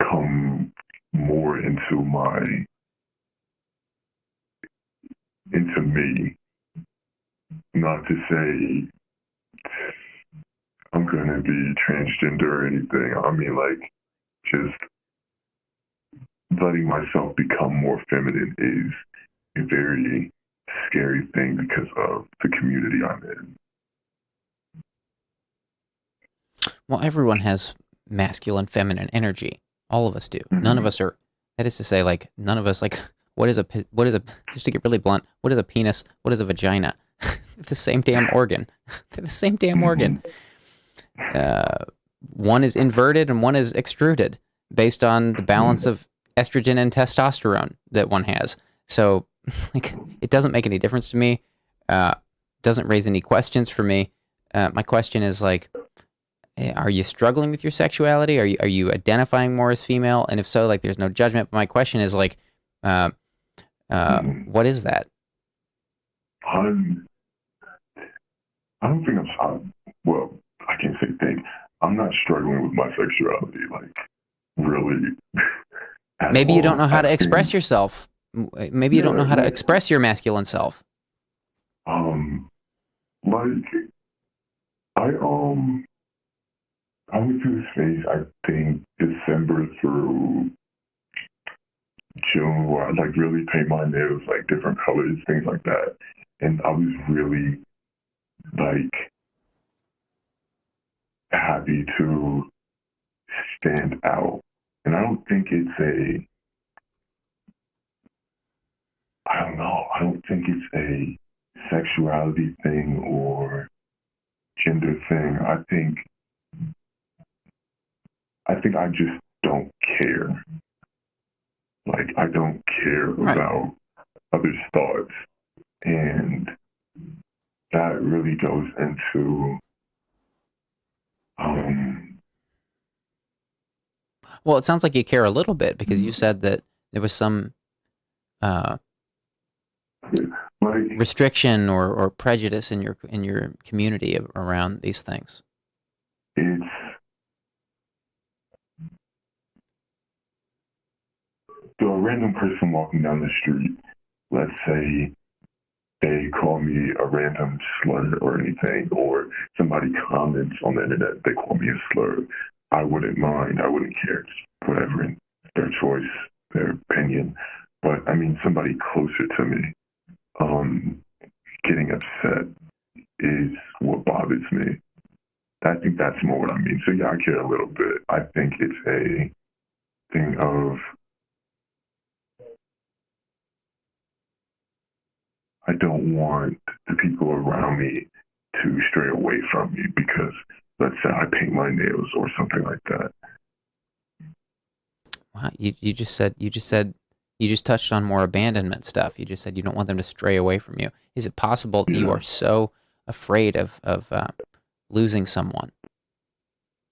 come more into me. Not to say I'm going to be transgender or anything. I mean, like, just letting myself become more feminine is a very scary thing because of the community I'm in. Well, everyone has masculine, feminine energy. All of us do. Mm-hmm. None of us are, that is to say, like, none of us, like, what is a, just to get really blunt, what is a penis? What is a vagina? The same damn organ. They're the same damn organ. One is inverted and one is extruded based on the balance of estrogen and testosterone that one has. So, like, it doesn't make any difference to me. Doesn't raise any questions for me. My question is, like, are you struggling with your sexuality? Are you identifying more as female? And if so, like, there's no judgment. But my question is like, uh, what is that? I'm, I don't think well, I can't say think. I'm not struggling with my sexuality, like, really, at Maybe you don't all. know how I to express think, yourself. Maybe you don't know how to yeah, express your masculine self. like, I, I went through this phase, I think, December through June, where I, like, really paint my nails, like, different colors, things like that. And I was really, like, happy to stand out. And I don't think it's I don't know, I don't think it's a sexuality thing or gender thing. I think I just don't care. Like, I don't care Right. about others' thoughts. And that really goes into, um, Well, it sounds like you care a little bit because you said that there was some uh, like, restriction or prejudice in your community around these things. it's, so a random person walking down the street, let's say they call me a random slur or anything, or somebody comments on the internet, they call me a slur, I wouldn't mind. I wouldn't care. Whatever, their choice, their opinion. But I mean, somebody closer to me um, getting upset is what bothers me. I think that's more what I mean. So yeah, I care a little bit. I think it's a thing of I don't want the people around me to stray away from me because let's say I paint my nails or something like that. Wow, you just touched on more abandonment stuff. You just said you don't want them to stray away from you. Is it possible that you Yeah. are so afraid of losing someone?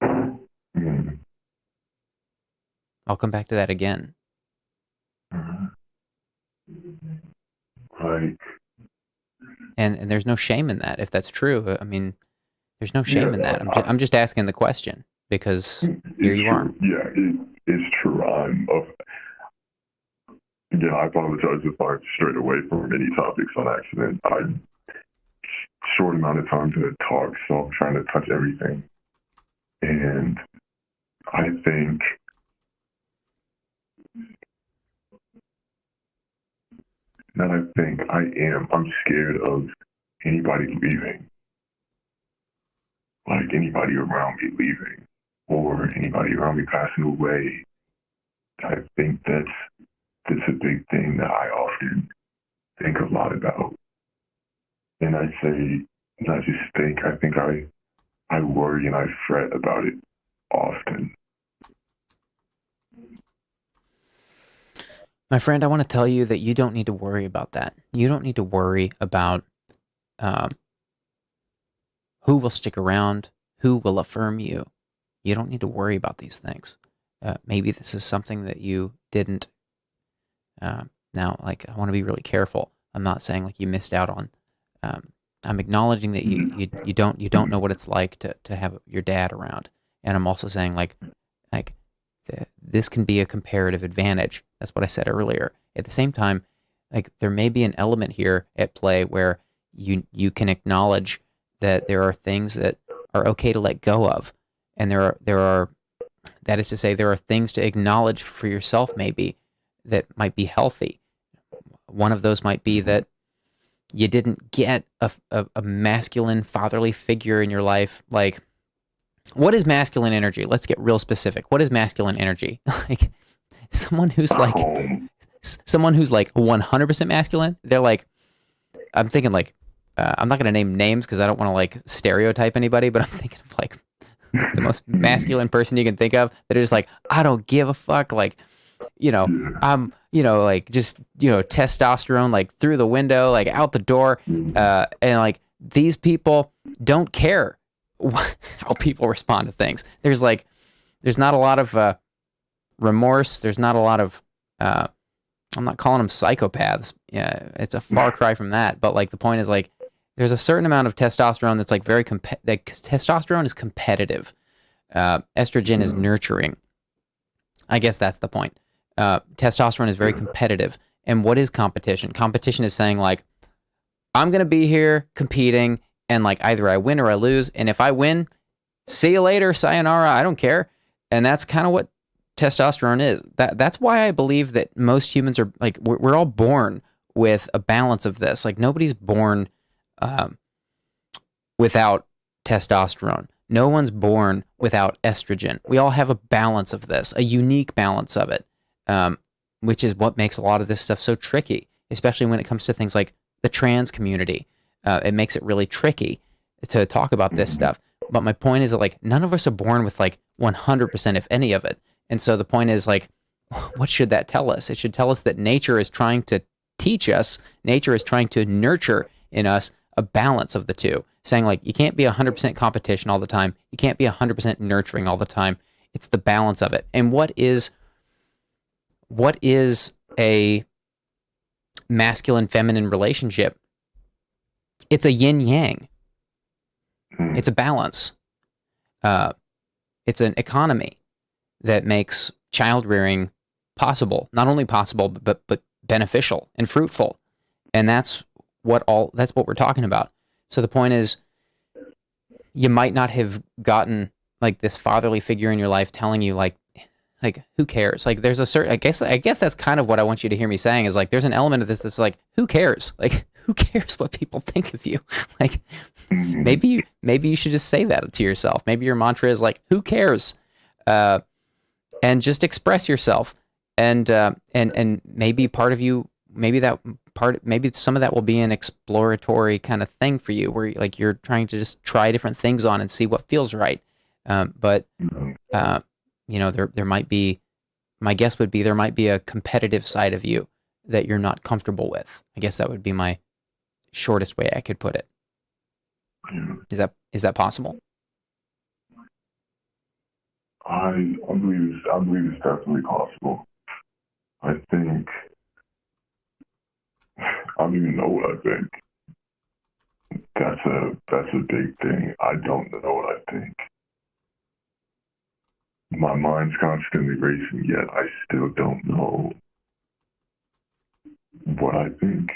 Mm. I'll come back to that again. Like, And there's no shame in that if that's true. I mean, there's no yeah, shame in that. I'm just asking the question because here it's you are. true. Yeah, it's true. I apologize if I strayed away from any topics on accident. I short amount of time to talk, so I'm trying to touch everything. And I think I'm scared of anybody leaving, like anybody around me leaving, or anybody around me passing away. I think that's a big thing that I often think a lot about. And I say, not just think, I think I worry and I fret about it often. My friend, I want to tell you that you don't need to worry about that. You don't need to worry about um, who will stick around, who will affirm you. You don't need to worry about these things. Maybe this is something that you didn't. Now, like, I want to be really careful. I'm not saying like you missed out on. Um, I'm acknowledging that you don't know what it's like to have your dad around, and I'm also saying like this can be a comparative advantage. That's what I said earlier. At the same time, like there may be an element here at play where you can acknowledge that there are things that are okay to let go of, and there are that is to say there are things to acknowledge for yourself maybe that might be healthy. One of those might be that you didn't get a masculine fatherly figure in your life. Like, what is masculine energy? Let's get real specific. What is masculine energy? Like someone who's like Um, someone who's like 100% masculine. They're like, I'm thinking like, I'm not going to name names because I don't want to like stereotype anybody, but I'm thinking of like the most masculine person you can think of that are just like, I don't give a fuck. Like, yeah, I'm, like just, testosterone like through the window, like out the door. And like these people don't care how people respond to things. There's not a lot of remorse. There's not a lot of I'm not calling them psychopaths. Yeah, it's a far cry from that. But like the point is like there's a certain amount of testosterone that's like testosterone is competitive. Estrogen is nurturing. I guess that's the point. Testosterone is very competitive. And what is competition? Competition is saying like, I'm going to be here competing and like either I win or I lose. And if I win, see you later, sayonara, I don't care. And that's kind of what testosterone is. That's why I believe that most humans are like, we're all born with a balance of this. Like nobody's born without testosterone. No one's born without estrogen. We all have a balance of this, a unique balance of it, which is what makes a lot of this stuff so tricky, especially when it comes to things like the trans community. It makes it really tricky to talk about this stuff. But my point is that like none of us are born with like 100%, if any of it. And so the point is like, what should that tell us? It should tell us that nature is trying to teach us, nature is trying to nurture in us a balance of the two, saying like, you can't be 100% competition all the time. You can't be 100% nurturing all the time. It's the balance of it. And what is a masculine feminine relationship? It's a yin yang. It's a balance. It's an economy that makes child rearing possible, not only possible, but beneficial and fruitful. And that's what we're talking about. So the point is, you might not have gotten like this fatherly figure in your life telling you like who cares? Like there's a certain, I guess that's kind of what I want you to hear me saying is like, there's an element of this that's like, who cares? Like, who cares what people think of you? Like maybe you should just say that to yourself. Maybe your mantra is like, who cares? And just express yourself. And maybe part of you, maybe some of that will be an exploratory kind of thing for you where like you're trying to just try different things on and see what feels right. But there might be, my guess would be there might be a competitive side of you that you're not comfortable with. I guess that would be my shortest way I could put it. Is that possible? I believe it's definitely possible. I think I don't even know what I think. That's a big thing. I don't know what I think. My mind's constantly racing, yet I still don't know what I think.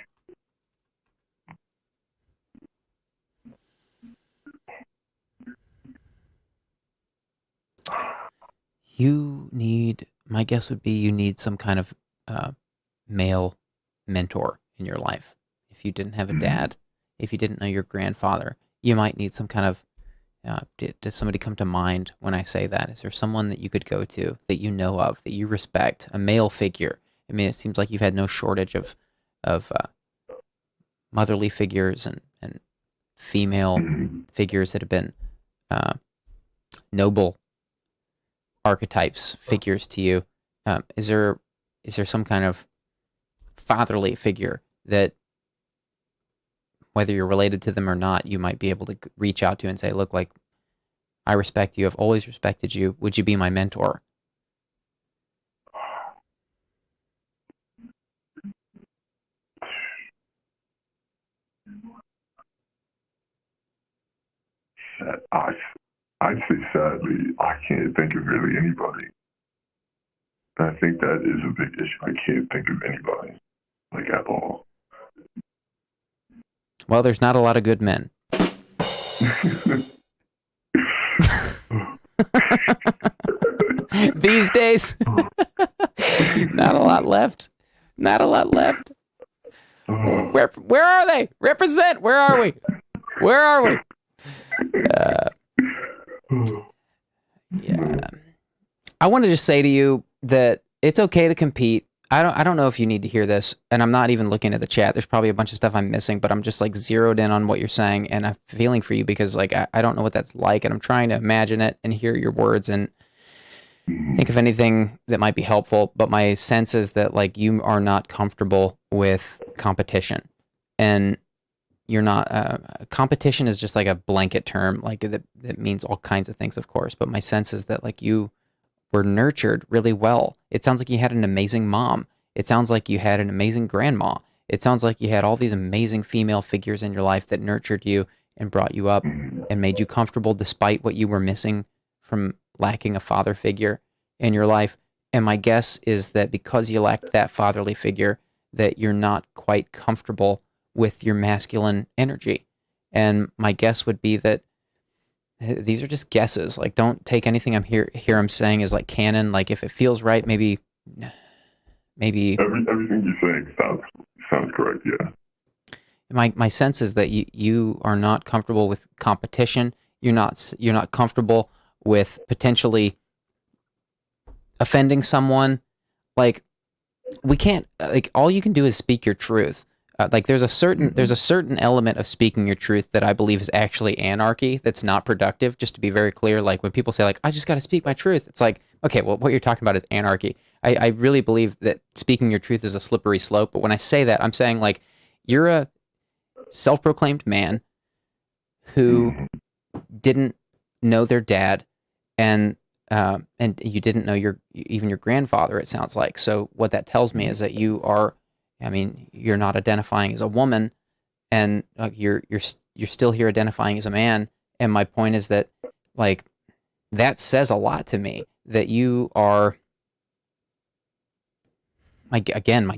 My guess would be you need some kind of male mentor in your life. If you didn't have a dad, if you didn't know your grandfather, you might need some kind of, does somebody come to mind when I say that? Is there someone that you could go to that you know of, that you respect, a male figure? I mean, it seems like you've had no shortage of motherly figures and female figures that have been noble archetypes, figures to you. Is there some kind of fatherly figure that, whether you're related to them or not, you might be able to reach out to and say, look, like, I respect you. I've always respected you. Would you be my mentor? I'd say sadly, I can't think of really anybody. I think that is a big issue. I can't think of anybody, like, at all. Well, there's not a lot of good men. These days. Not a lot left. Not a lot left. Where are they? Represent. Where are we? Where are we? Yeah. I want to just say to you that it's okay to compete. I don't know if you need to hear this, and I'm not even looking at the chat. There's probably a bunch of stuff I'm missing, but I'm just like zeroed in on what you're saying, and I'm feeling for you because like I don't know what that's like, and I'm trying to imagine it and hear your words and think of anything that might be helpful. But my sense is that like you are not comfortable with competition, and you're not competition is just like a blanket term, like that means all kinds of things, of course, but my sense is that like you were nurtured really well. It sounds like you had an amazing mom. It sounds like you had an amazing grandma. It sounds like you had all these amazing female figures in your life that nurtured you and brought you up and made you comfortable despite what you were missing from lacking a father figure in your life. And my guess is that because you lacked that fatherly figure, that you're not quite comfortable with your masculine energy. And my guess would be that these are just guesses. Like, don't take anything I'm saying as like canon. Like, if it feels right, maybe everything you're saying sounds correct. Yeah. My sense is that you are not comfortable with competition. You're not comfortable with potentially offending someone. Like, we can't, like, all you can do is speak your truth. Like, there's a certain element of speaking your truth that I believe is actually anarchy. That's not productive. Just to be very clear, like when people say like, I just got to speak my truth, it's like, okay, well, what you're talking about is anarchy. I really believe that speaking your truth is a slippery slope. But when I say that, I'm saying like, you're a self-proclaimed man who didn't know their dad, and you didn't know even your grandfather, it sounds like. So what that tells me is that you're not identifying as a woman, and you're still here identifying as a man. And my point is that, like, that says a lot to me, that you are, my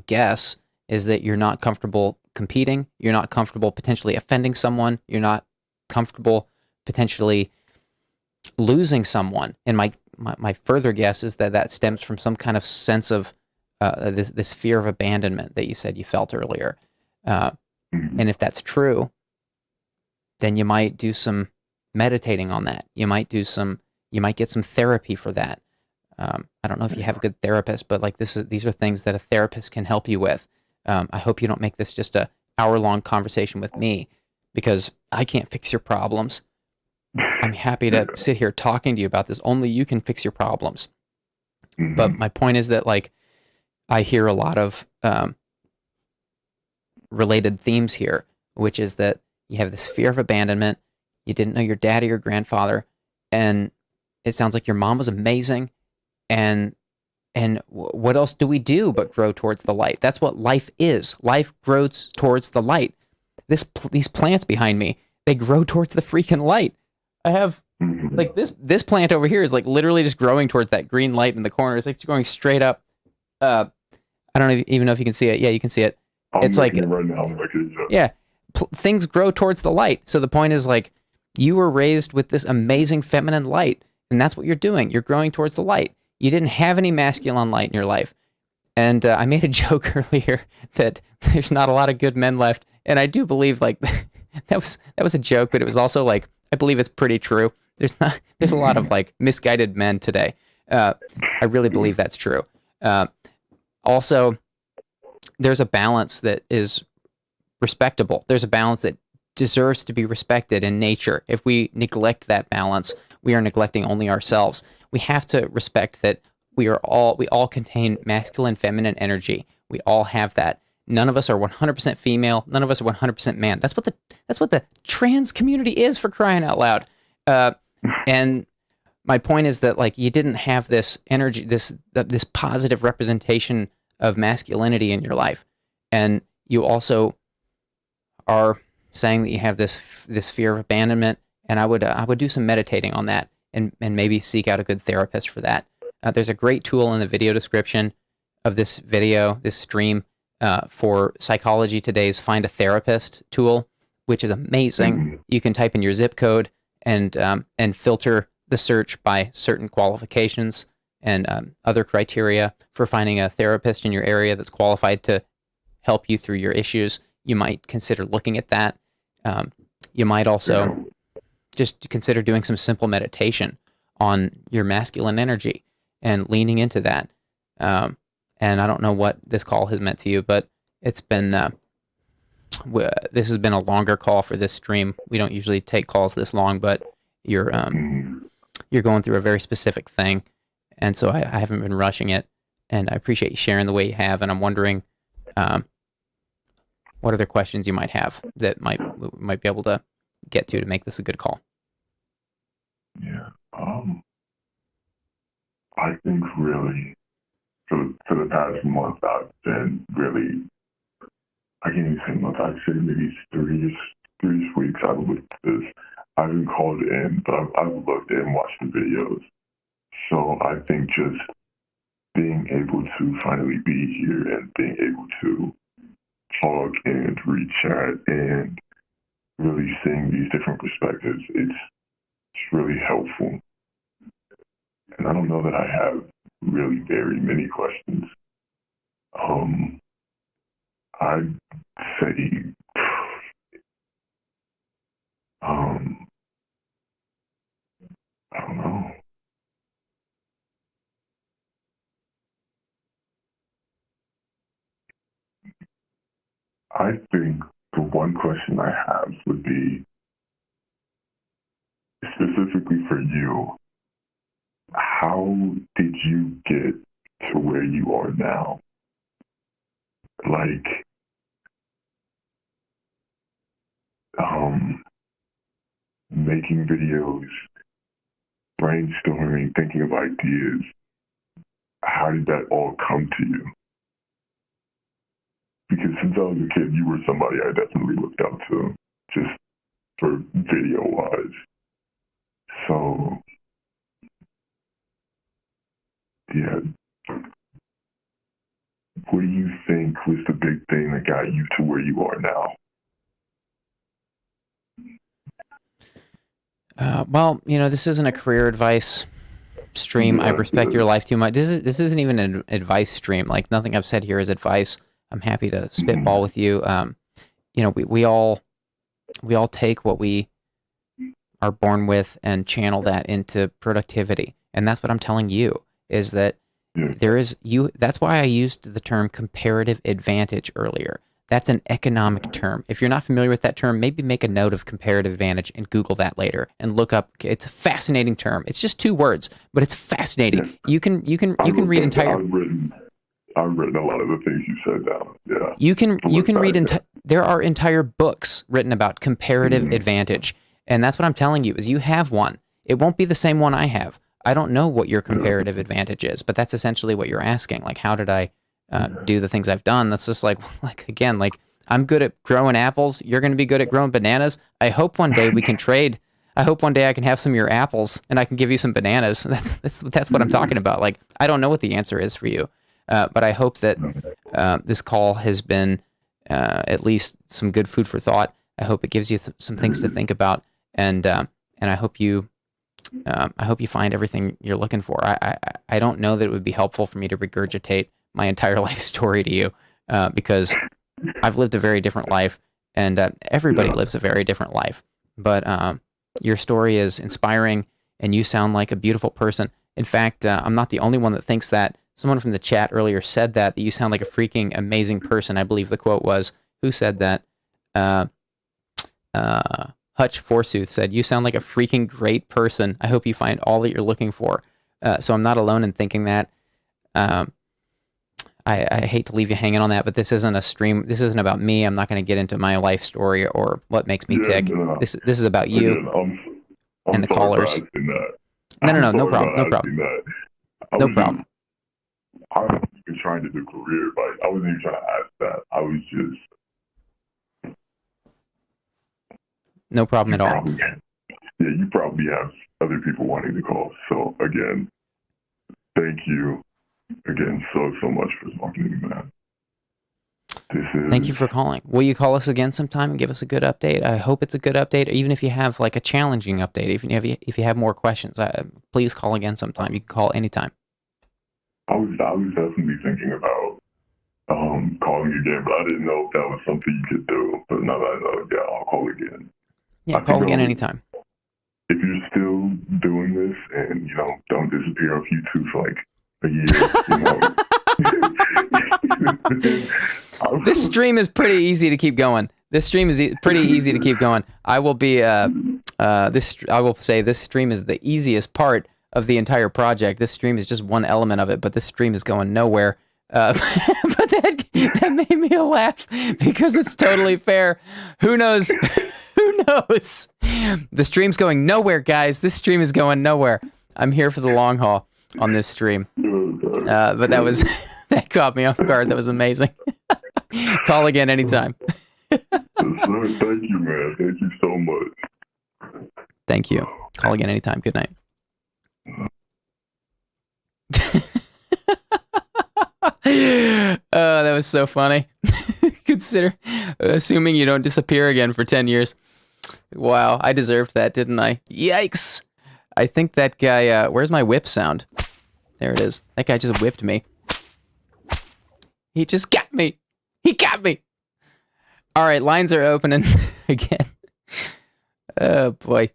guess is that you're not comfortable competing. You're not comfortable potentially offending someone. You're not comfortable potentially losing someone. And my further guess is that stems from some kind of sense of this fear of abandonment that you said you felt earlier. And if that's true, then you might do some meditating on that. You might get some therapy for that. I don't know if you have a good therapist, but like these are things that a therapist can help you with. I hope you don't make this just a hour-long conversation with me, because I can't fix your problems. I'm happy to sit here talking to you about this. Only you can fix your problems. But my point is that, like, I hear a lot of related themes here, which is that you have this fear of abandonment. You didn't know your dad or your grandfather, and it sounds like your mom was amazing. And what else do we do but grow towards the light? That's what life is. Life grows towards the light. These plants behind me, they grow towards the freaking light. I have, like, this plant over here is like literally just growing towards that green light in the corner. It's like going straight up. I don't even know if you can see it. Yeah, you can see it. It's like, right now, yeah, things grow towards the light. So the point is, like, you were raised with this amazing feminine light, and that's what you're doing. You're growing towards the light. You didn't have any masculine light in your life. And I made a joke earlier that there's not a lot of good men left. And I do believe, like, that was a joke, but it was also like, I believe it's pretty true. There's a lot of like misguided men today. I really believe that's true. Also, there's a balance that is respectable. There's a balance that deserves to be respected in nature. If we neglect that balance, we are neglecting only ourselves. We have to respect that we all contain masculine, feminine energy. We all have that. None of us are 100% female. None of us are 100% man. That's what the trans community is, for crying out loud. And my point is that, like, you didn't have this energy, this positive representation of masculinity in your life, and you also are saying that you have this fear of abandonment. And I would do some meditating on that, and maybe seek out a good therapist for that. There's a great tool in the video description of this stream, for Psychology Today's Find a Therapist tool, which is amazing. You can type in your zip code and filter the search by certain qualifications and other criteria for finding a therapist in your area that's qualified to help you through your issues. You might consider looking at that. You might also just consider doing some simple meditation on your masculine energy and leaning into that. And I don't know what this call has meant to you, but it's been, this has been a longer call for this stream. We don't usually take calls this long, but you're going through a very specific thing. And so I haven't been rushing it, and I appreciate you sharing the way you have. And I'm wondering, what other questions you might have that might be able to get to make this a good call. Yeah. I think really for the past month I've been really, I can't even say month, I'd say maybe three weeks I've looked at this. I haven't called in, but I've looked and watched the videos. So I think just being able to finally be here and being able to talk and read chat and really seeing these different perspectives, it's really helpful. And I don't know that I have really very many questions. I'd say, I don't know. I think the one question I have would be specifically for you. How did you get to where you are now? Like, making videos, brainstorming, thinking of ideas. How did that all come to you? Because since I was a kid, you were somebody I definitely looked up to, just for video-wise. So, yeah. What do you think was the big thing that got you to where you are now? Well, this isn't a career advice stream. I respect your life too much. This isn't even an advice stream. Like, nothing I've said here is advice. I'm happy to spitball with you. We all take what we are born with and channel that into productivity. And that's what I'm telling you, is that that's why I used the term comparative advantage earlier. That's an economic term. If you're not familiar with that term, maybe make a note of comparative advantage and Google that later and look up. It's a fascinating term. It's just 2 words, but it's fascinating. You can read entire. I've written a lot of the things you said down. Yeah. You can read there are entire books written about comparative advantage, and that's what I'm telling you is you have one. It won't be the same one I have. I don't know what your comparative advantage is, but that's essentially what you're asking. Like, how did I do the things I've done? That's just like I'm good at growing apples. You're going to be good at growing bananas. I hope one day we can trade. I hope one day I can have some of your apples and I can give you some bananas. That's what I'm talking about. Like, I don't know what the answer is for you, but I hope that this call has been at least some good food for thought. I hope it gives you some things to think about, and I hope you find everything you're looking for. I don't know that it would be helpful for me to regurgitate my entire life story to you, because I've lived a very different life, and everybody lives a very different life. But your story is inspiring, and you sound like a beautiful person. In fact, I'm not the only one that thinks that. Someone from the chat earlier said that you sound like a freaking amazing person. I believe the quote was, who said that? Hutch Forsooth said, you sound like a freaking great person. I hope you find all that you're looking for. So I'm not alone in thinking that. I hate to leave you hanging on that, but this isn't a stream. This isn't about me. I'm not going to get into my life story or what makes me tick. No. This is about you. Again, and the callers. No problem. No problem. I wasn't even trying to do career advice. I wasn't even trying to ask that. I was just... No problem at all. You probably have other people wanting to call. So, again, thank you again so much for talking to me, man. Thank you for calling. Will you call us again sometime and give us a good update? I hope it's a good update, or even if you have like a challenging update, if you have more questions, please call again sometime. You can call anytime. I was definitely thinking about calling again, but I didn't know if that was something you could do. But now that I know, yeah, I'll call again. Yeah, call again anytime. If you're still doing this and, don't disappear off YouTube for like a year, This stream is pretty easy to keep going. I will be, I will say this stream is the easiest part of the entire project. This stream is just one element of it, but this stream is going nowhere. But That made me laugh because it's totally fair. Who knows? Who knows? The stream's going nowhere, guys. This stream is going nowhere. I'm here for the long haul on this stream. But that was that caught me off guard. That was amazing. Call again anytime. Thank you, man. Thank you so much. Thank you. Call again anytime. Good night. Oh, that was so funny. Consider assuming you don't disappear again for 10 years. Wow, I deserved that, didn't I? Yikes. I think that guy, where's my whip sound? There it is. That guy just whipped me. He just got me. He got me. All right, lines are opening again. Oh, boy.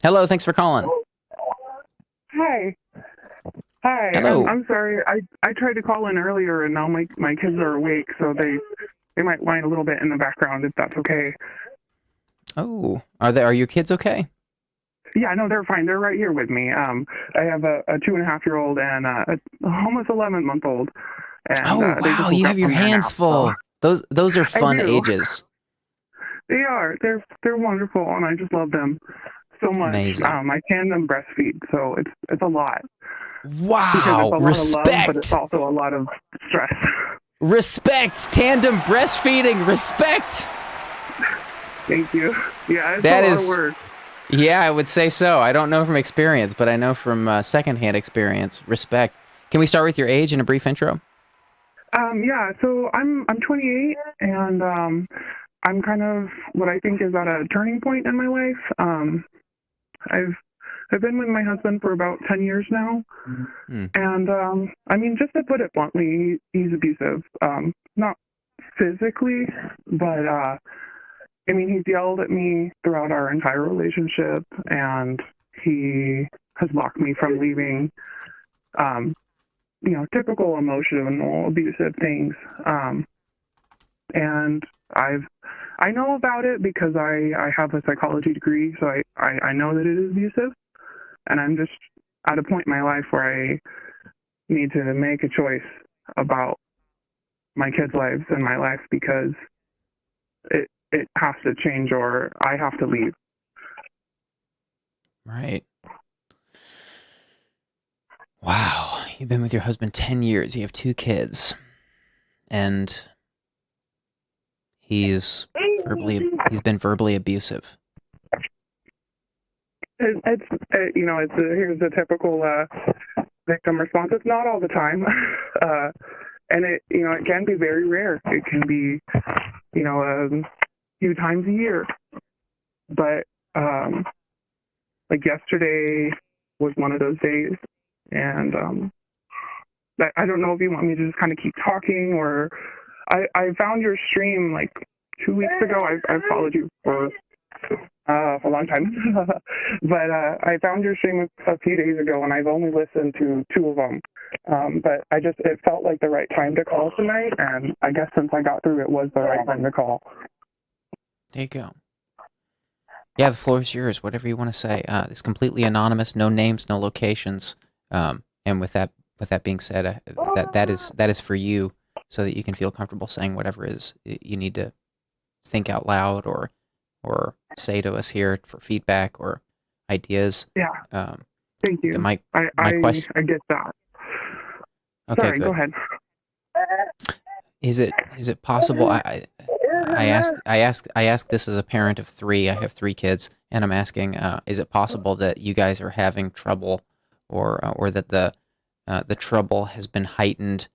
Hello, thanks for calling. Hi. Hi. Hello. I'm sorry. I tried to call in earlier, and now my kids are awake, so they might whine a little bit in the background, if that's okay. Oh, are your kids okay? Yeah, no, they're fine. They're right here with me. I have a 2.5-year-old and a almost 11-month-old. And, oh, wow, you have your hands full. So. Those are fun ages. They are. They're wonderful, and I just love them so much. Amazing. I tandem breastfeed, so it's a lot. Wow, it's a lot respect. Of love, but it's also a lot of stress. Respect, tandem breastfeeding, respect. Thank you. Yeah, it's that a lot is, of work. Yeah, I would say so. I don't know from experience, but I know from secondhand experience. Respect. Can we start with your age and a brief intro? Yeah, so I'm 28, and I'm kind of what I think is at a turning point in my life. I've been with my husband for about 10 years now, and I mean, just to put it bluntly, he's abusive. Not physically, but I mean, he's yelled at me throughout our entire relationship, and he has blocked me from leaving. Typical emotional abusive things. And I know about it because I have a psychology degree, so I know that it is abusive. And I'm just at a point in my life where I need to make a choice about my kids' lives and my life because it has to change or I have to leave. Right. Wow. You've been with your husband 10 years. You have 2 kids. And he's been verbally abusive. Here's a typical victim response. It's not all the time. And it can be very rare. It can be, a few times a year. But, like yesterday was one of those days. And I don't know if you want me to just kind of keep talking or I found your stream like 2 weeks ago. I followed you for a long time. But I found your stream a few days ago, and I've only listened to 2 of them. But it felt like the right time to call tonight, and I guess since I got through, it was the right time to call. There you go. Yeah, the floor is yours. Whatever you want to say. It's completely anonymous, no names, no locations. And with that being said, that is for you, so that you can feel comfortable saying whatever is you need to think out loud or say to us here for feedback or ideas. Yeah. Thank you. My question. I get that. Okay, sorry, good. Go ahead. Is it possible? I asked this as a parent of 3. I have 3 kids, and I'm asking, is it possible that you guys are having trouble, or that the trouble has been heightened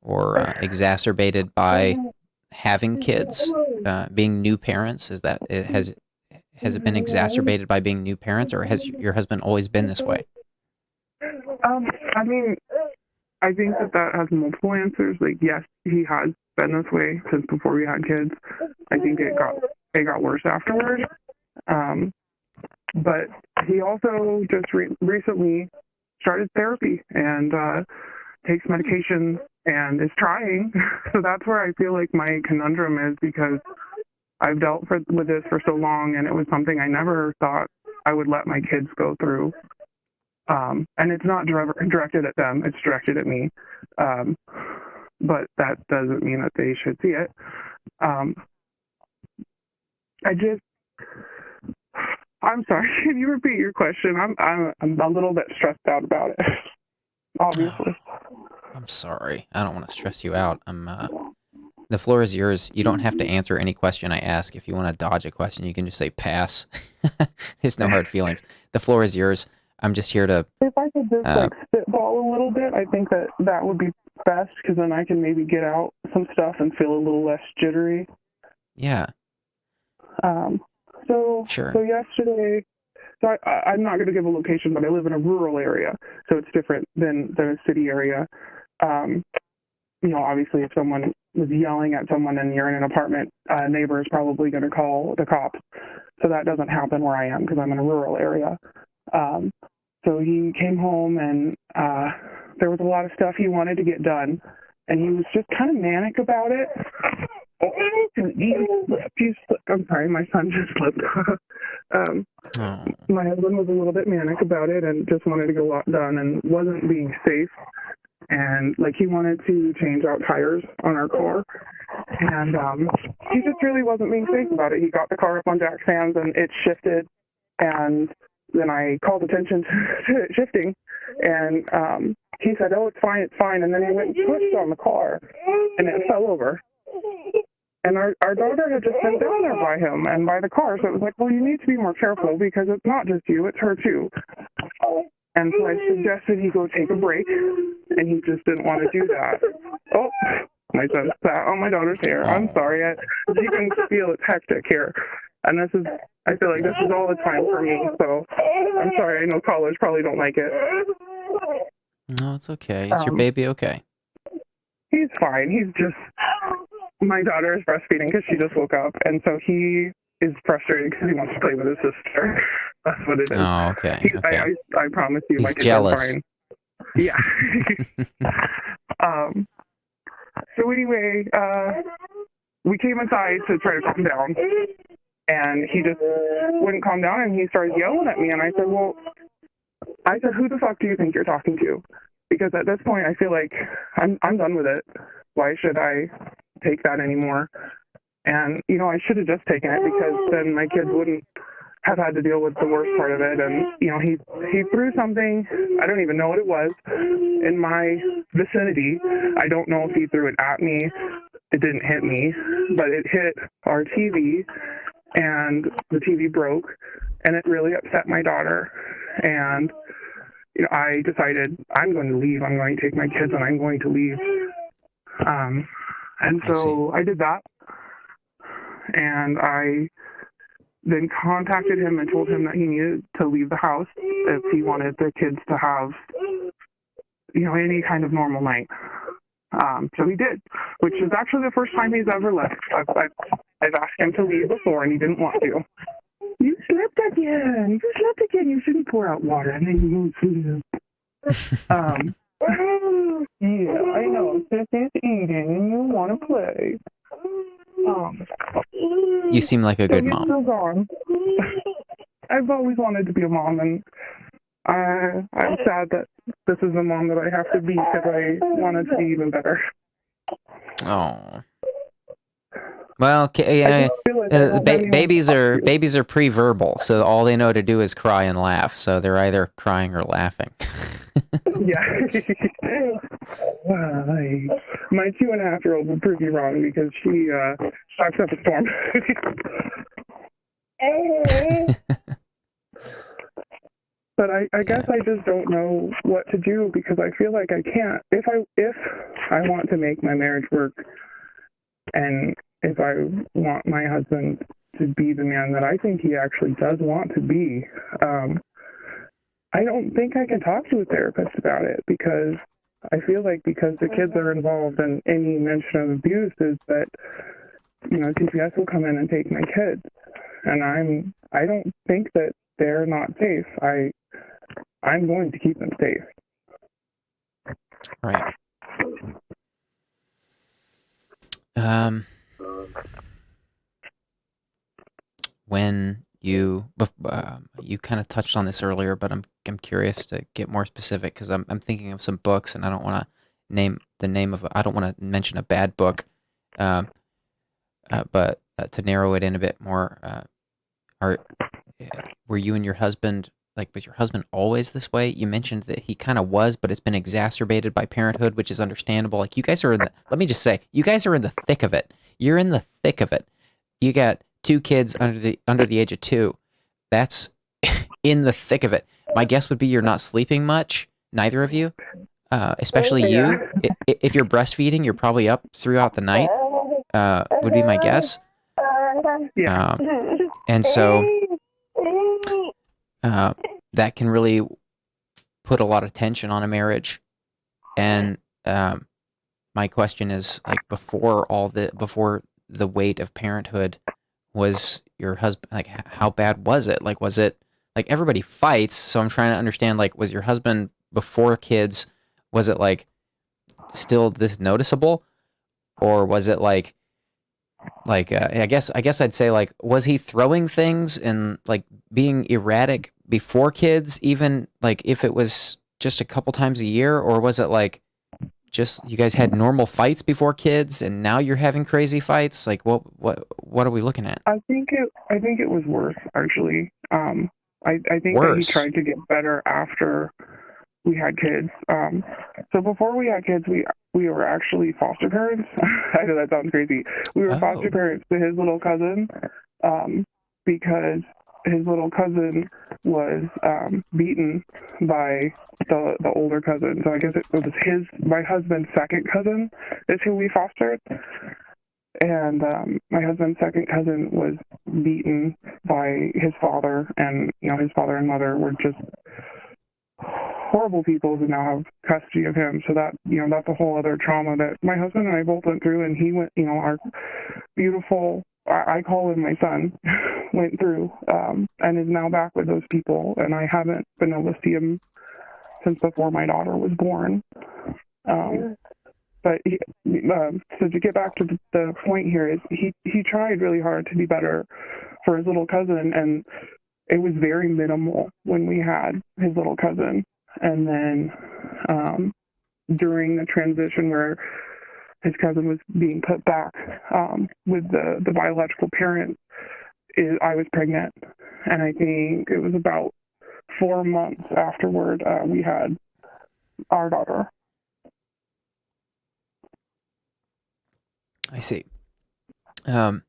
or exacerbated by having kids, being new parents? Has it been exacerbated by being new parents, or has your husband always been this way? I mean, I think that has multiple answers. Like, yes, he has been this way since before we had kids. I think it got worse afterwards. But he also just recently started therapy and takes medication and is trying. So that's where I feel like my conundrum is, because I've dealt with this for so long, and it was something I never thought I would let my kids go through. And it's not directed at them, it's directed at me. But that doesn't mean that they should see it. I'm sorry, can you repeat your question? I'm a little bit stressed out about it, obviously. I'm sorry. I don't want to stress you out. The floor is yours. You don't have to answer any question I ask. If you want to dodge a question, you can just say pass. There's no hard feelings. The floor is yours. I'm just here to... If I could just spitball a little bit, I think that would be best, because then I can maybe get out some stuff and feel a little less jittery. Yeah. Sure. So yesterday, I'm not going to give a location, but I live in a rural area, so it's different than a city area. Obviously, if someone was yelling at someone and you're in an apartment, a neighbor is probably going to call the cops. So that doesn't happen where I am, because I'm in a rural area. So he came home, and there was a lot of stuff he wanted to get done, and he was just kind of manic about it. I'm sorry, my son just slipped. My husband was a little bit manic about it and just wanted to get a lot done and wasn't being safe. And he wanted to change out tires on our car. And he just really wasn't being safe about it. He got the car up on jack stands and it shifted. And then I called attention to it shifting. And he said, "Oh, it's fine, it's fine." And then he went and switched on the car and it fell over. And our daughter had just been down there by him and by the car. So it was like, well, you need to be more careful, because it's not just you, it's her too. And so I suggested he go take a break, and he just didn't want to do that. Oh, my son sat on my daughter's hair. I'm sorry. You can feel it's hectic here. And I feel like this is all the time for me. So I'm sorry. I know callers probably don't like it. No, it's okay. Is your baby okay? He's fine. He's just... My daughter is breastfeeding because she just woke up, and so he is frustrated because he wants to play with his sister. That's what it is. Oh, okay. I promise you, my kids jealous. are fine. Yeah. So anyway, we came inside to try to calm down, and he just wouldn't calm down, and he started yelling at me, and I said, "Who the fuck do you think you're talking to?" Because at this point, I feel like I'm done with it. Why should I take that anymore? And, I should have just taken it, because then my kids wouldn't have had to deal with the worst part of it. And, he threw something, I don't even know what it was, in my vicinity. I don't know if he threw it at me. It didn't hit me, but it hit our TV, and the TV broke, and it really upset my daughter. And, I decided I'm going to leave. I'm going to take my kids, and I'm going to leave. And so I did that, and I then contacted him and told him that he needed to leave the house if he wanted the kids to have, any kind of normal night. So he did, which is actually the first time he's ever left. I've asked him to leave before, and he didn't want to. You slept again. You shouldn't pour out water, and then you won't sleep. Yeah, I know. Sis is eating, and you want to play. You seem like a good mom. Still gone. I've always wanted to be a mom, and I'm sad that this is the mom that I have to be, because I wanted to be even better. Oh. Well, babies are pre-verbal, so all they know to do is cry and laugh. So they're either crying or laughing. Yeah. My 2.5-year-old will prove you wrong, because she talks up a storm. But I guess I just don't know what to do, because I feel like I can't. If I want to make my marriage work, and if I want my husband to be the man that I think he actually does want to be, I don't think I can talk to a therapist about it, because I feel like because the kids are involved and any mention of abuse is that, TPS will come in and take my kids. And I don't think that they're not safe. I'm going to keep them safe. Right. When you kind of touched on this earlier, but I'm I'm curious to get more specific because I'm thinking of some books and I don't want to name the name of. I don't want to mention a bad book, um, but to narrow it in a bit more, are were you and your husband like was your husband always this way? You mentioned that he kind of was, but it's been exacerbated by parenthood, which is understandable. Like you guys are in the. Let me just say, you guys are in the thick of it. You're in the thick of it. You got 2 kids under the age of 2. That's in the thick of it. My guess would be you're not sleeping much, neither of you, especially Yeah. you. If you're breastfeeding, you're probably up throughout the night, would be my guess. Yeah. And so that can really put a lot of tension on a marriage. And my question is, like, before the weight of parenthood, was your husband, like, how bad was it? Like, was it, like, everybody fights, so I'm trying to understand, like, was your husband before kids, was it, like, still this noticeable? Or was it, like I guess I'd say, like, was he throwing things and, like, being erratic before kids, even, like, if it was just a couple times a year? Or was it, like, just you guys had normal fights before kids and now you're having crazy fights? Like, what are we looking at? I think it was worse, actually. I think that he Worse. tried to get better after we had kids. So before we had kids, we were actually foster parents. I know that sounds crazy. We were foster parents to his little cousin, because his little cousin was my older cousin. So I guess it was my husband's second cousin is who we fostered. And my husband's second cousin was beaten by his father, and his father and mother were just horrible people who now have custody of him. So that that's a whole other trauma that my husband and I both went through, and he went, our beautiful, I call him my son, went through, and is now back with those people. And I haven't been able to see him since before my daughter was born. But so to get back to the point here is he tried really hard to be better for his little cousin, and it was very minimal when we had his little cousin. And then during the transition where his cousin was being put back with the biological parent, I was pregnant, and I think it was about 4 months afterward we had our daughter. I see. Are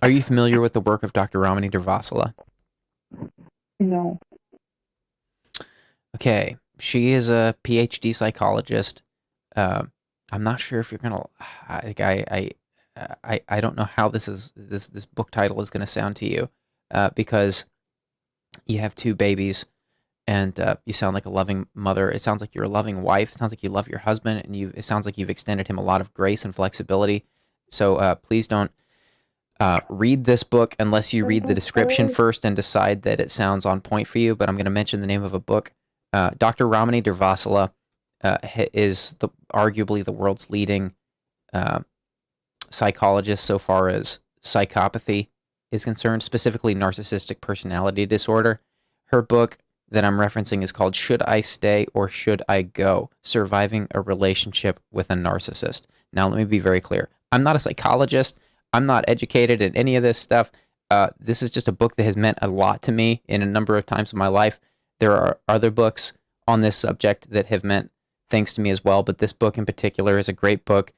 you familiar with the work of Dr. Ramani Durvasula? No. Okay, she is a PhD psychologist. I'm not sure if you're gonna. I don't know how this book title is gonna sound to you, because you have 2 babies, and you sound like a loving mother. It sounds like you're a loving wife. It sounds like you love your husband, and it sounds like you've extended him a lot of grace and flexibility. So please don't read this book unless you read the description first and decide that it sounds on point for you. But I'm going to mention the name of a book. Dr. Ramani Durvasula is arguably the world's leading psychologist so far as psychopathy is concerned, specifically narcissistic personality disorder. Her book that I'm referencing is called Should I Stay or Should I Go? Surviving a Relationship with a Narcissist. Now, let me be very clear. I'm not a psychologist. I'm not educated in any of this stuff. This is just a book that has meant a lot to me in a number of times in my life. There are other books on this subject that have meant things to me as well, but this book in particular is a great book.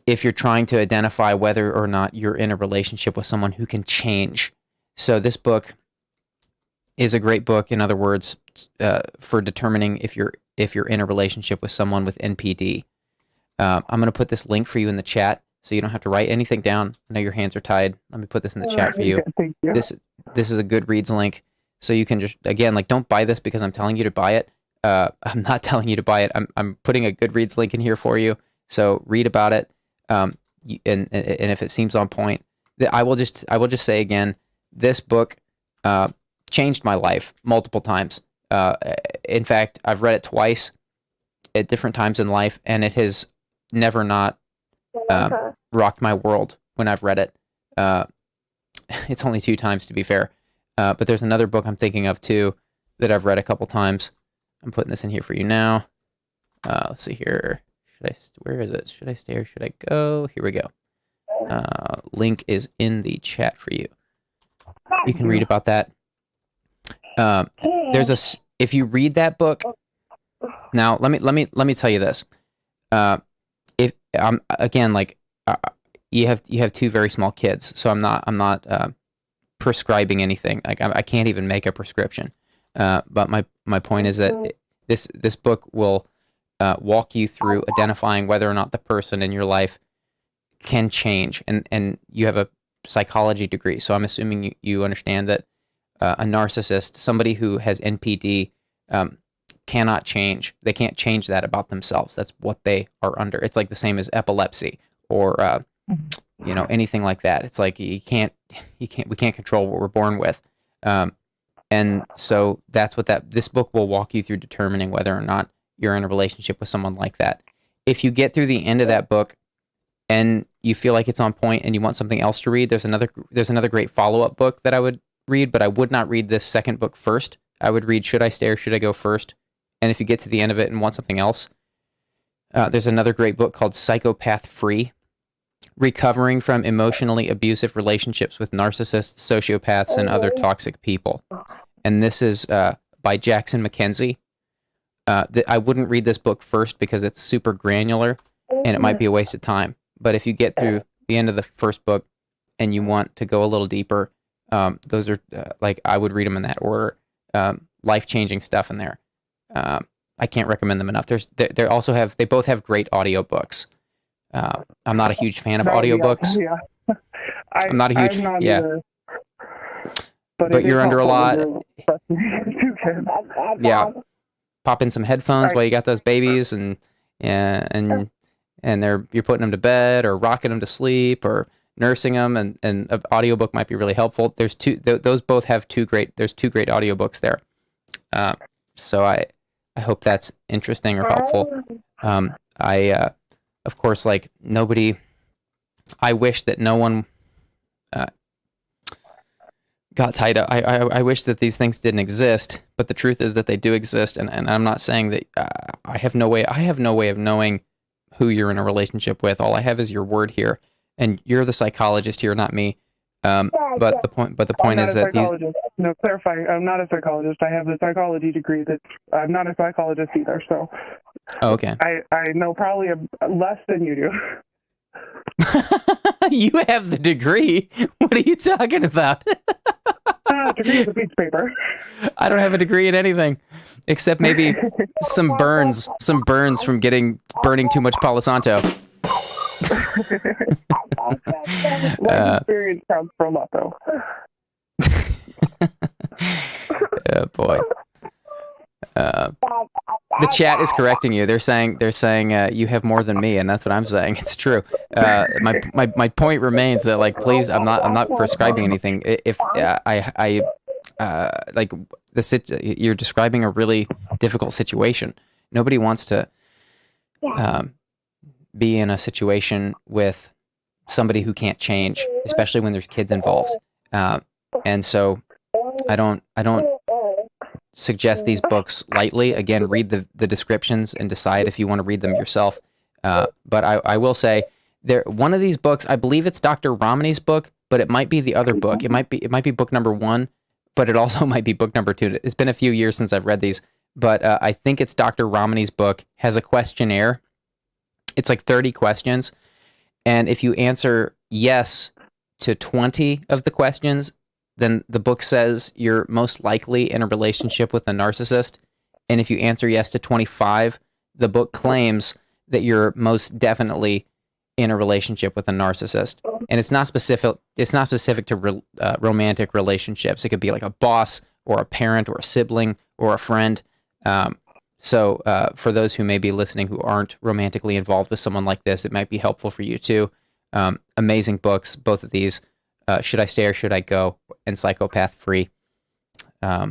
If you're trying to identify whether or not you're in a relationship with someone who can change. So this book is a great book, in other words, for determining if you're in a relationship with someone with NPD. I'm going to put this link for you in the chat so you don't have to write anything down. I know your hands are tied. Let me put this in the chat for you. Thank you. This is a Goodreads link, so you can just, again, like, don't buy this because I'm telling you to buy it. I'm not telling you to buy it. I'm putting a Goodreads link in here for you, so read about it. And if it seems on point, I will just say again, this book changed my life multiple times. In fact, I've read it twice at different times in life, and it has never not rocked my world when I've read it. It's only 2 times, to be fair. But there's another book I'm thinking of too that I've read a couple times. I'm putting this in here for you now. Let's see here. Where is it? Should I stay or should I go? Here we go. Link is in the chat for you. You can read about that. If you read that book, now let me tell you this. If again, like you have two very small kids, so I'm not prescribing anything. Like I can't even make a prescription. But my point is that this book will walk you through identifying whether or not the person in your life can change. And you have a psychology degree, so I'm assuming you understand that a narcissist, somebody who has NPD, cannot change. They can't change that about themselves. That's what they are under. It's like the same as epilepsy or anything like that. It's like we can't control what we're born with. And so that's what this book will walk you through, determining whether or not you're in a relationship with someone like that. If you get through the end of that book and you feel like it's on point and you want something else to read, there's another great follow-up book that I would read, but I would not read this second book first. I would read Should I Stay or Should I Go first? And if you get to the end of it and want something else, there's another great book called Psychopath Free: Recovering from Emotionally Abusive Relationships with Narcissists, Sociopaths, and Other Toxic People. And this is by Jackson McKenzie. I wouldn't read this book first because it's super granular and it might be a waste of time. But if you get through the end of the first book and you want to go a little deeper, those are I would read them in that order. Life-changing stuff in there. I can't recommend them enough. They both have great audiobooks. I'm not a huge fan of audiobooks. Yeah. I'm not a huge either, but you're under a lot. Yeah. Pop in some headphones while you got those babies and you're putting them to bed or rocking them to sleep or nursing them, and an audiobook might be really helpful. There's those both have two great audiobooks there. So I hope that's interesting or helpful. Of course, like nobody, I wish that no one got tied up. I wish that these things didn't exist, but the truth is that they do exist, and I'm not saying that I have no way of knowing who you're in a relationship with. All I have is your word here, and you're the psychologist here, not me. But the point is that clarify. I'm not a psychologist. I have the psychology degree. I'm not a psychologist either. So, okay. I know probably less than you do. You have the degree. What are you talking about? Degree is a piece of paper. I don't have a degree in anything except maybe some burns from burning too much Palo Santo. Life experience counts for a lot, though. Oh boy. The chat is correcting you. They're saying you have more than me, and that's what I'm saying. It's true. My point remains that, like, please, I'm not prescribing anything. If you're describing a really difficult situation. Nobody wants to be in a situation with somebody who can't change, especially when there's kids involved. And so I don't suggest these books lightly. Again, read the descriptions and decide if you want to read them yourself. But I will say, one of these books, I believe it's Dr. Romney's book, but it might be the other book. It might be book number 1, but it also might be book number 2. It's been a few years since I've read these, but I think it's Dr. Romney's book. Has a questionnaire. It's like 30 questions, and if you answer yes to 20 of the questions, then the book says you're most likely in a relationship with a narcissist. And if you answer yes to 25, the book claims that you're most definitely in a relationship with a narcissist. And it's not specific. It's not specific to romantic relationships. It could be like a boss or a parent or a sibling or a friend. So for those who may be listening who aren't romantically involved with someone like this, it might be helpful for you too. Amazing books, both of these. Should I Stay or Should I Go? And Psychopath Free. Yeah,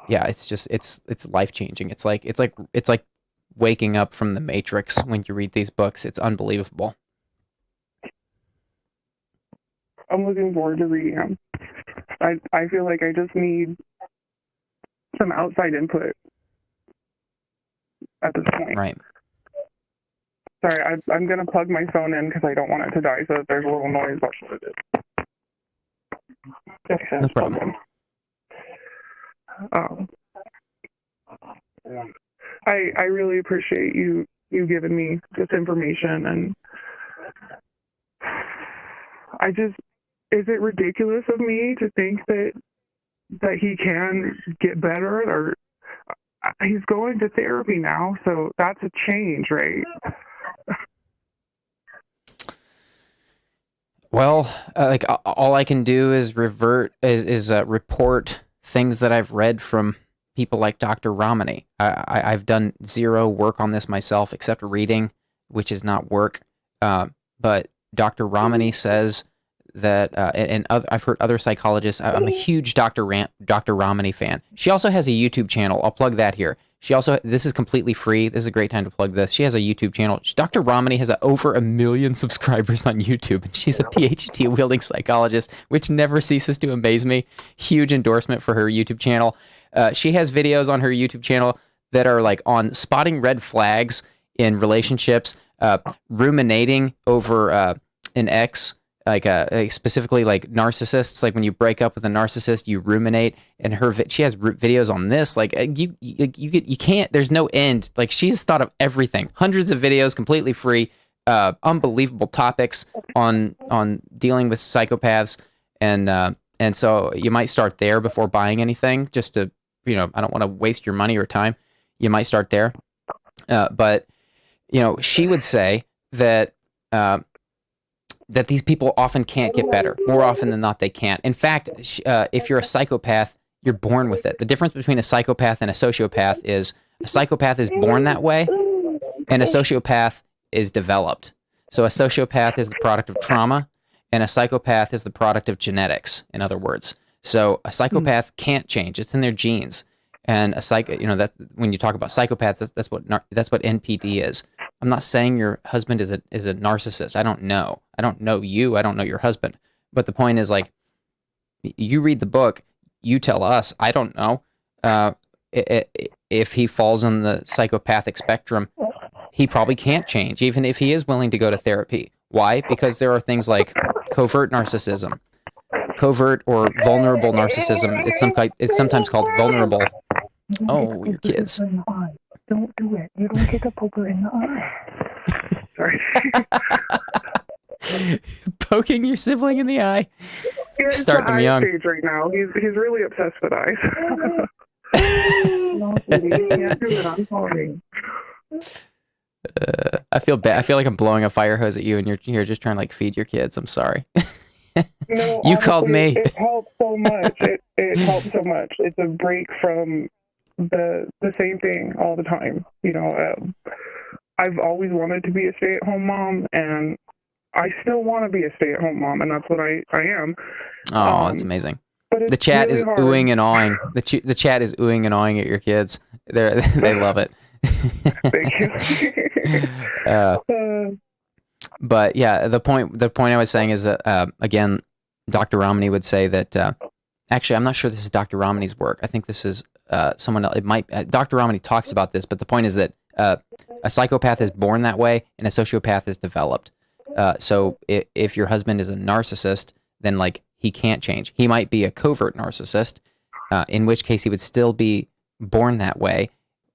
it's life changing. It's like waking up from the Matrix when you read these books. It's unbelievable. I'm looking forward to reading them. I feel like I just need some outside input at this point. Right. Sorry, I'm going to plug my phone in because I don't want it to die, so if there's a little noise, that's what it is. Okay, No problem. I really appreciate you giving me this information, and is it ridiculous of me to think that he can get better, or he's going to therapy now, so that's a change, right? Well, like all I can do is report things that I've read from people like Dr. Romney. I've done zero work on this myself except reading, which is not work. But Dr. Romney says that, and I've heard other psychologists. I'm a huge Dr. Romney fan. She also has a YouTube channel. I'll plug that here. This is completely free. This is a great time to plug this. She has a YouTube channel. Dr. Romney has over 1 million subscribers on YouTube, and she's a PhD wielding psychologist, which never ceases to amaze me. Huge endorsement for her YouTube channel. She has videos on her YouTube channel that are like on spotting red flags in relationships, ruminating over an ex, like specifically like narcissists. Like when you break up with a narcissist, you ruminate. And she has videos on this. Like you can't. There's no end. Like she's thought of everything. Hundreds of videos, completely free. Unbelievable topics on dealing with psychopaths, and so you might start there before buying anything. Just to I don't want to waste your money or time. You might start there, but she would say that. That these people often can't get better. More often than not, they can't. In fact, if you're a psychopath, you're born with it. The difference between a psychopath and a sociopath is a psychopath is born that way, and a sociopath is developed. So a sociopath is the product of trauma, and a psychopath is the product of genetics, in other words. So a psychopath can't change. It's in their genes. And that when you talk about psychopaths, that's what NPD is. I'm not saying your husband is a narcissist. I don't know. I don't know you. I don't know your husband. But the point is, like, you read the book, you tell us. I don't know if he falls on the psychopathic spectrum. He probably can't change, even if he is willing to go to therapy. Why? Because there are things like covert narcissism, covert or vulnerable narcissism. It's sometimes called vulnerable. Oh, your kids. Don't do it. You don't get a poker in the eye. Sorry. Poking your sibling in the eye. He's starting him young. Stage right now. He's really obsessed with eyes. No, you can't do it. I'm sorry. I feel bad. I feel like I'm blowing a fire hose at you, and you're just trying to like feed your kids. I'm sorry. No, you called me. It helps so much. It helps so much. It's a break from the same thing all the time. I've always wanted to be a stay-at-home mom, and I still want to be a stay-at-home mom, and that's what I am. Oh, that's amazing. But the chat really is hard. oohing and awing. The chat is oohing and awing at your kids. They love it. Thank you. But yeah, the point I was saying is that again, Dr. Romney would say that. Actually, I'm not sure this is Dr. Romney's work. I think this is someone else. It might. Dr. Romney talks about this, but the point is that a psychopath is born that way, and a sociopath is developed. So if your husband is a narcissist, then like he can't change. He might be a covert narcissist, in which case he would still be born that way.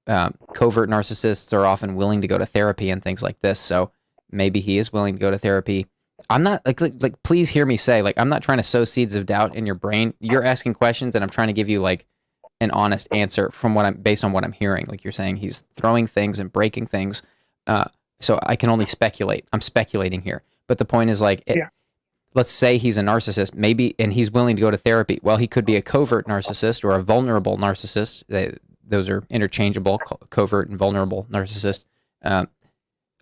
Covert narcissists are often willing to go to therapy and things like this. So maybe he is willing to go to therapy. I'm not like please hear me say, like, I'm not trying to sow seeds of doubt in your brain. You're asking questions and I'm trying to give you like an honest answer from based on what I'm hearing. Like you're saying he's throwing things and breaking things. So I can only speculate. I'm speculating here. But the point is like, let's say he's a narcissist, maybe, and he's willing to go to therapy. Well, he could be a covert narcissist or a vulnerable narcissist. Those are interchangeable, covert and vulnerable narcissist. A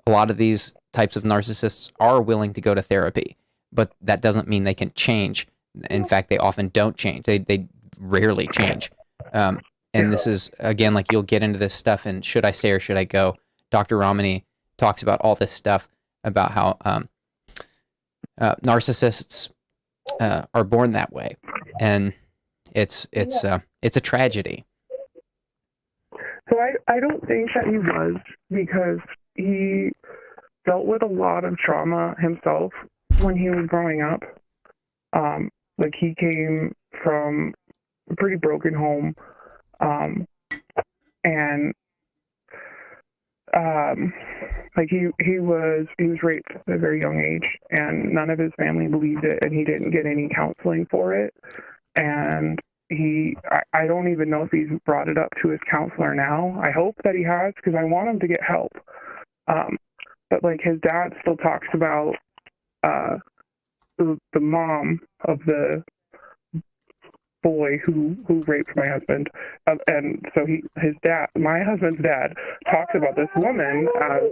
lot of these types of narcissists are willing to go to therapy, but that doesn't mean they can change. In fact, they often don't change. They rarely change. And this is, again, like you'll get into this stuff and should I stay or should I go? Dr. Romney talks about all this stuff about how narcissists are born that way. And it's a tragedy. I don't think that he was, because he dealt with a lot of trauma himself when he was growing up. Like, he came from a pretty broken home, and like he was raped at a very young age, and none of his family believed it, and he didn't get any counseling for it. And I don't even know if he's brought it up to his counselor now. I hope that he has, because I want him to get help. But like, his dad still talks about the mom of the boy who raped my husband, and so my husband's dad, talks about this woman as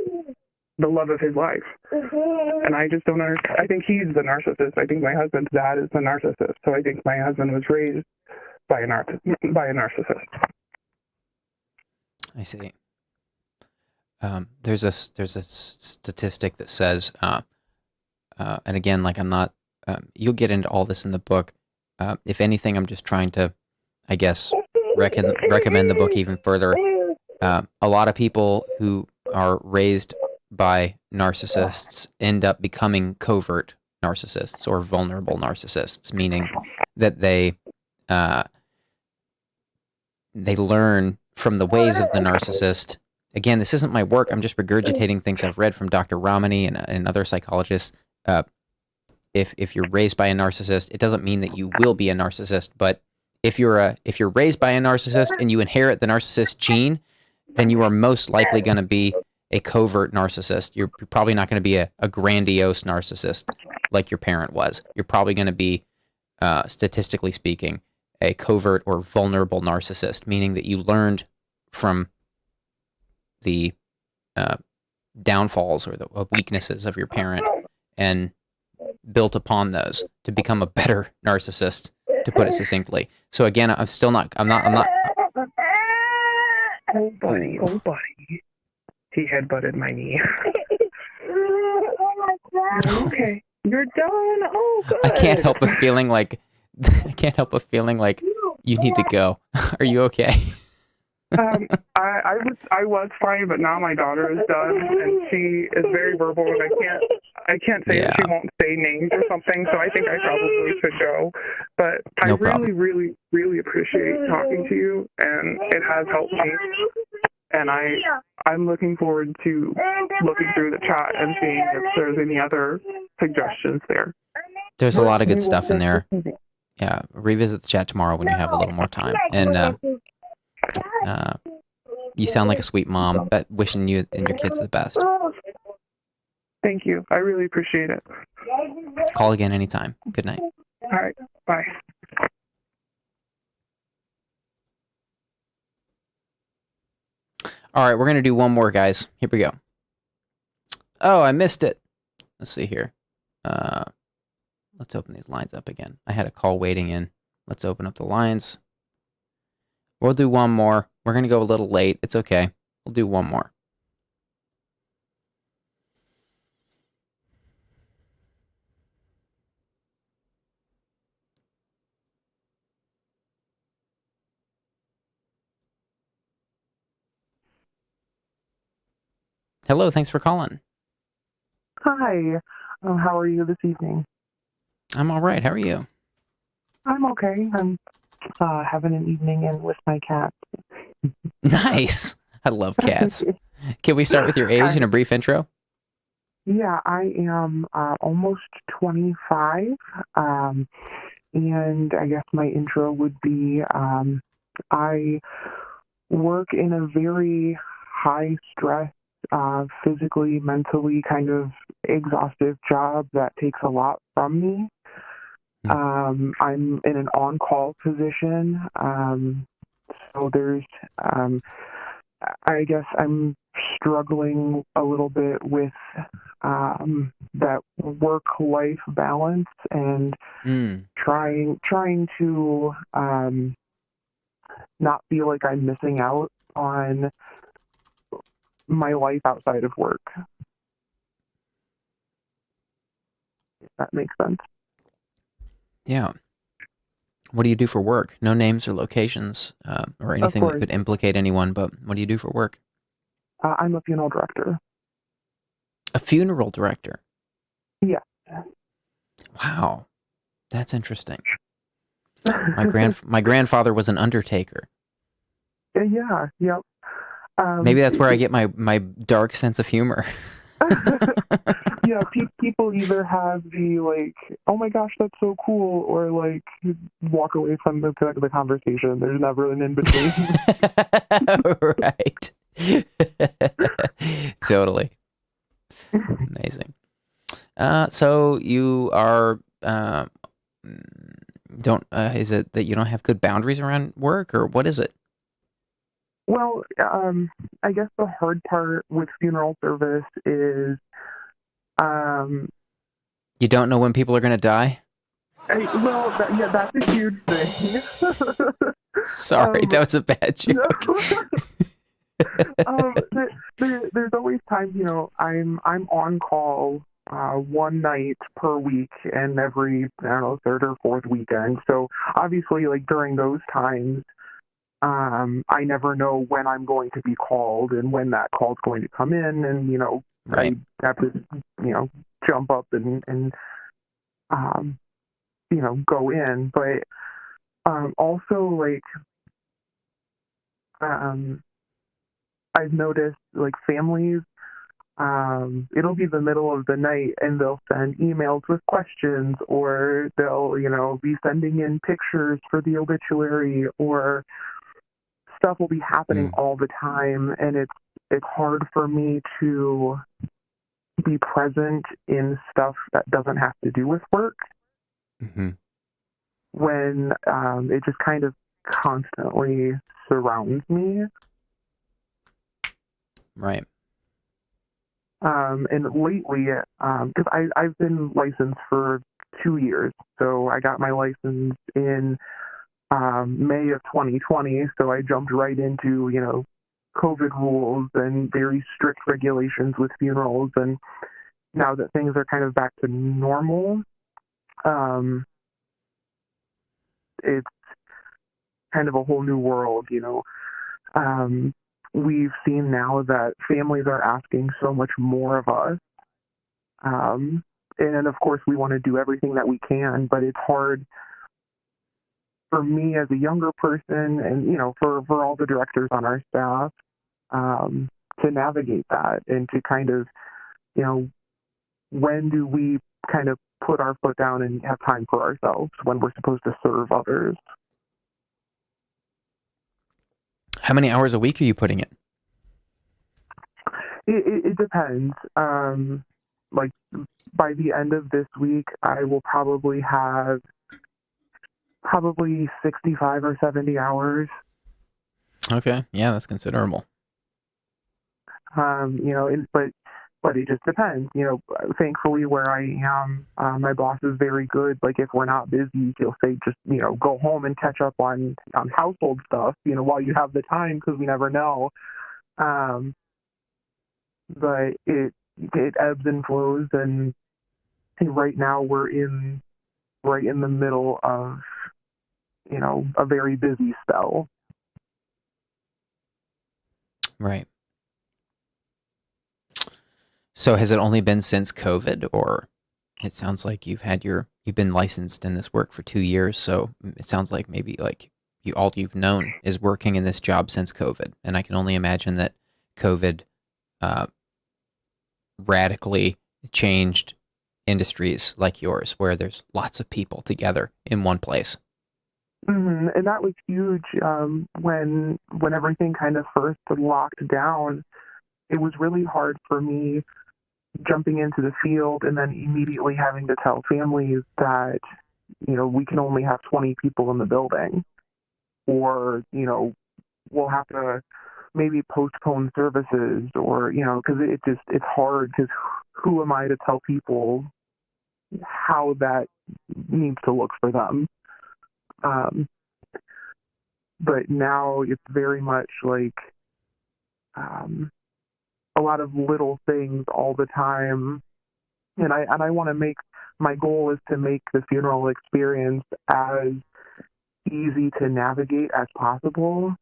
the love of his life, and I just don't understand. I think he's the narcissist. I think my husband's dad is the narcissist. So I think my husband was raised by a narcissist. I see. There's a statistic that says, and again, like, I'm not. You'll get into all this in the book. If anything, I'm just trying to, I guess, recommend the book even further. A lot of people who are raised by narcissists end up becoming covert narcissists or vulnerable narcissists, meaning that they learn from the ways of the narcissist. Again, this isn't my work. I'm just regurgitating things I've read from Dr. Ramani and other psychologists. If you're raised by a narcissist, it doesn't mean that you will be a narcissist. But if you're raised by a narcissist and you inherit the narcissist gene, then you are most likely going to be a covert narcissist. You're probably not going to be a grandiose narcissist like your parent was. You're probably going to be, statistically speaking, a covert or vulnerable narcissist, meaning that you learned from the downfalls or the weaknesses of your parent and built upon those to become a better narcissist, to put it succinctly. So again, I'm not. Oh buddy. He headbutted my knee. Okay, you're done. Oh, good. I can't help but feeling like you need to go. Are you okay? I was fine, but now my daughter is done, and she is very verbal, and I can't say that she won't say names or something, so I think I probably should go. But I really, really appreciate talking to you, and it has helped me. And I'm looking forward to looking through the chat and seeing if there's any other suggestions there. There's a lot of good stuff in there. Yeah, revisit the chat tomorrow when you have a little more time. And you sound like a sweet mom, but wishing you and your kids the best. Thank you. I really appreciate it. Call again anytime. Good night. All right. Bye. All right, we're going to do one more, guys. Here we go. Oh, I missed it. Let's see here. Let's open these lines up again. I had a call waiting in. Let's open up the lines. We'll do one more. We're going to go a little late. It's okay. We'll do one more. Hello, thanks for calling. Hi. How are you this evening? I'm all right. How are you? I'm okay. I'm having an evening in with my cat. Nice. I love cats. Can we start with your age and a brief intro? Yeah, I am almost 25, and I guess my intro would be I work in a very high-stress, physically, mentally kind of exhaustive job that takes a lot from me. I'm in an on-call position, so there's, I guess I'm struggling a little bit with that work-life balance and trying to not feel like I'm missing out on my life outside of work. If that makes sense. Yeah. What do you do for work? No names or locations or Of anything that course. could implicate anyone, but what do you do for work? I'm a funeral director. A funeral director. Yeah. Wow, that's interesting. My grandfather was an undertaker. Yeah. Yep. Maybe that's where I get my dark sense of humor. Yeah, people either have the like, oh my gosh, that's so cool, or like walk away from the conversation. There's never an in between. Right. Totally. Amazing. So you are don't is it that you don't have good boundaries around work, or what is it? Well, I guess the hard part with funeral service is, um, You don't know when people are going to die? yeah, that's a huge thing. Sorry, that was a bad No. joke. There's always times, I'm on call one night per week and every, I don't know, third or fourth weekend. So obviously, like during those times, I never know when I'm going to be called and when that call's going to come in, and Right. I have to jump up and go in. But also, like, I've noticed, like, families, it'll be the middle of the night and they'll send emails with questions, or they'll be sending in pictures for the obituary, or stuff will be happening all the time, and it's hard for me to be present in stuff that doesn't have to do with work Mm-hmm. when it just kind of constantly surrounds me. Right. And lately, because I've been licensed for 2 years, so I got my license in May of 2020, so I jumped right into, COVID rules and very strict regulations with funerals. And now that things are kind of back to normal, it's kind of a whole new world, We've seen now that families are asking so much more of us. And of course, we want to do everything that we can, but it's hard for me as a younger person, and for all the directors on our staff, to navigate that and to kind of, when do we kind of put our foot down and have time for ourselves when we're supposed to serve others? How many hours a week are you putting in? It depends. Like, by the end of this week, I will probably have 65 or 70 hours. Okay. Yeah, that's considerable. But it just depends. Thankfully, where I am, my boss is very good. Like, if we're not busy, he'll say, just, go home and catch up on household stuff, while you have the time, because we never know. But it ebbs and flows, and right now we're right in the middle of, a very busy spell. Right. So has it only been since COVID, or it sounds like you've been licensed in this work for 2 years, so it sounds like maybe like all you've known is working in this job since COVID. And I can only imagine that COVID radically changed industries like yours, where there's lots of people together in one place. Mm-hmm. And that was huge when everything kind of first locked down. It was really hard for me jumping into the field and then immediately having to tell families that, we can only have 20 people in the building, or, we'll have to maybe postpone services, or, because it's hard, because who am I to tell people how that needs to look for them? But now it's very much like a lot of little things all the time, and I want to make, my goal is to make the funeral experience as easy to navigate as possible,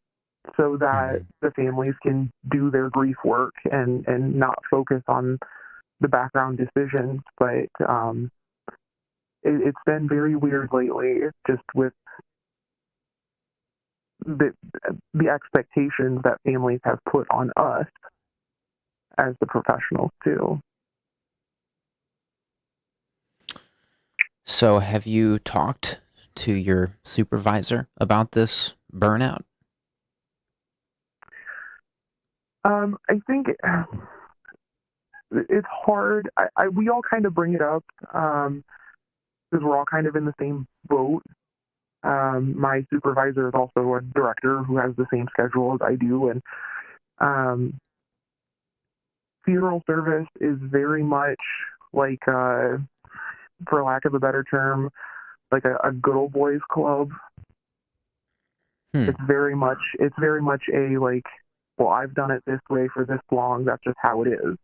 so that the families can do their grief work and not focus on the background decisions. But it's been very weird lately, just with the expectations that families have put on us as the professionals too. So have you talked to your supervisor about this burnout? I think it's hard. We all kind of bring it up because we're all kind of in the same boat. My supervisor is also a director who has the same schedule as I do, and funeral service is very much like, for lack of a better term, like a good old boys club. It's very much a like, well, I've done it this way for this long. That's just how it is.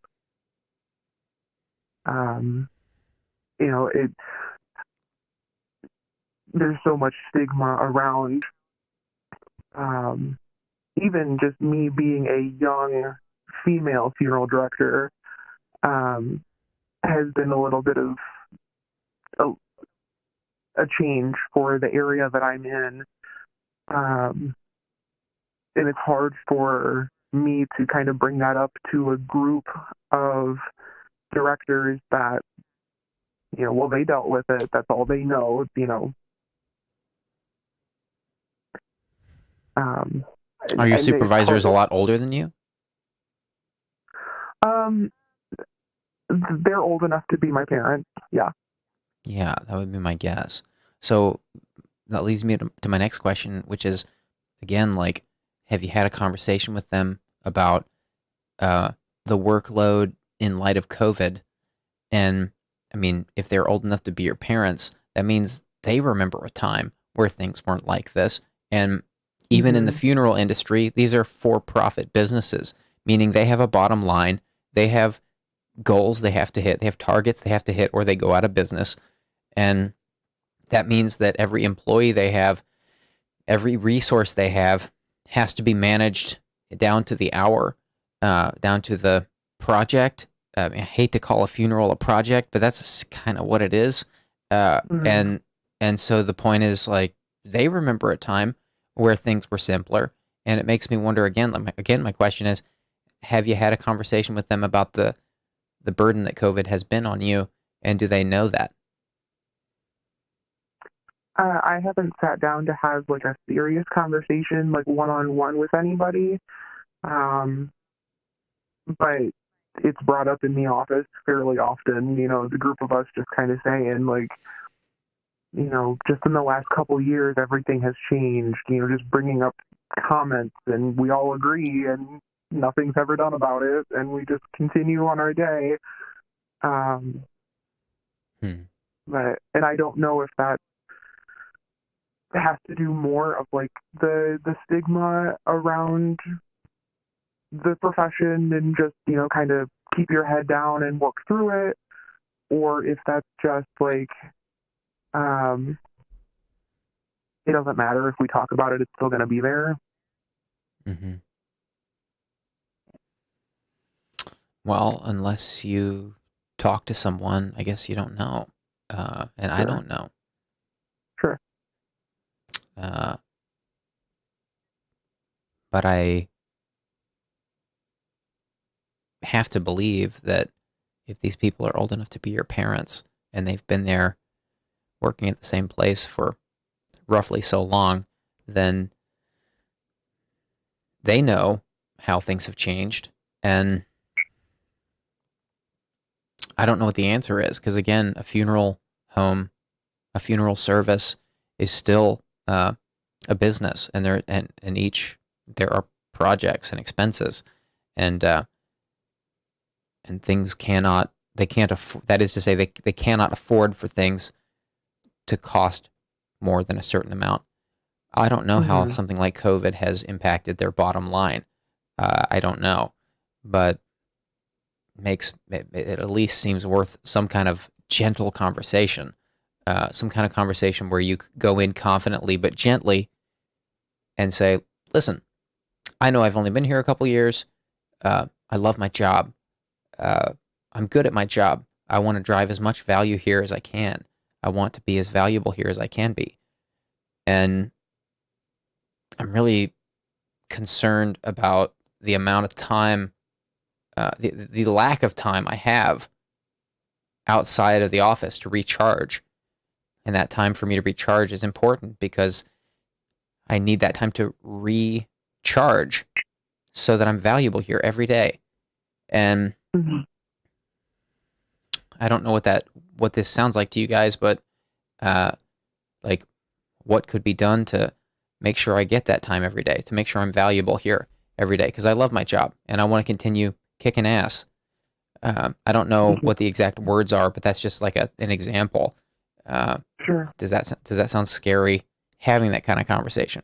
There's so much stigma around, even just me being a young female funeral director, has been a little bit of a change for the area that I'm in. And it's hard for me to kind of bring that up to a group of directors that, well, they dealt with it. That's all they know, Are your supervisors a lot older than you? They're old enough to be my parents. Yeah. Yeah, that would be my guess. So that leads me to my next question, which is, again, like, have you had a conversation with them about the workload in light of COVID? And I mean, if they're old enough to be your parents, that means they remember a time where things weren't like this. And even in the funeral industry, these are for-profit businesses, meaning they have a bottom line. They have goals they have to hit. They have targets they have to hit, or they go out of business. And that means that every employee they have, every resource they have, has to be managed down to the hour, down to the project. I hate to call a funeral a project, but that's kind of what it is. And so the point is, like, they remember a time where things were simpler, and it makes me wonder again. My question is, have you had a conversation with them about the burden that COVID has been on you, and do they know that? I haven't sat down to have like a serious conversation, like one-on-one with anybody. But it's brought up in the office fairly often, the group of us just kind of saying, like, just in the last couple years, everything has changed, just bringing up comments, and we all agree, and nothing's ever done about it, and we just continue on our day. And I don't know if that has to do more of like the stigma around the profession and just, kind of keep your head down and work through it, or if that's just like, it doesn't matter if we talk about it, it's still going to be there. Well, unless you talk to someone, I guess you don't know. And I don't know. Sure. But I have to believe that if these people are old enough to be your parents and they've been there working at the same place for roughly so long, then they know how things have changed. And I don't know what the answer is, because again, a funeral home, a funeral service is still a business, and there are projects and expenses, and things that is to say, they cannot afford for things to cost more than a certain amount. I don't know how something like COVID has impacted their bottom line. I don't know, but it at least seems worth some kind of gentle conversation some kind of conversation where you go in confidently but gently and say, listen, I know I've only been here a couple years. I love my job. I'm good at my job. I want to drive as much value here as I can. I want to be as valuable here as I can be. And I'm really concerned about the amount of time, the lack of time I have outside of the office to recharge. And that time for me to recharge is important because I need that time to recharge so that I'm valuable here every day. And I don't know what this sounds like to you guys, but like what could be done to make sure I get that time every day, to make sure I'm valuable here every day, because I love my job and I want to continue kicking ass. I don't know what the exact words are, but that's just like an example. Sure. Does that sound scary, having that kind of conversation?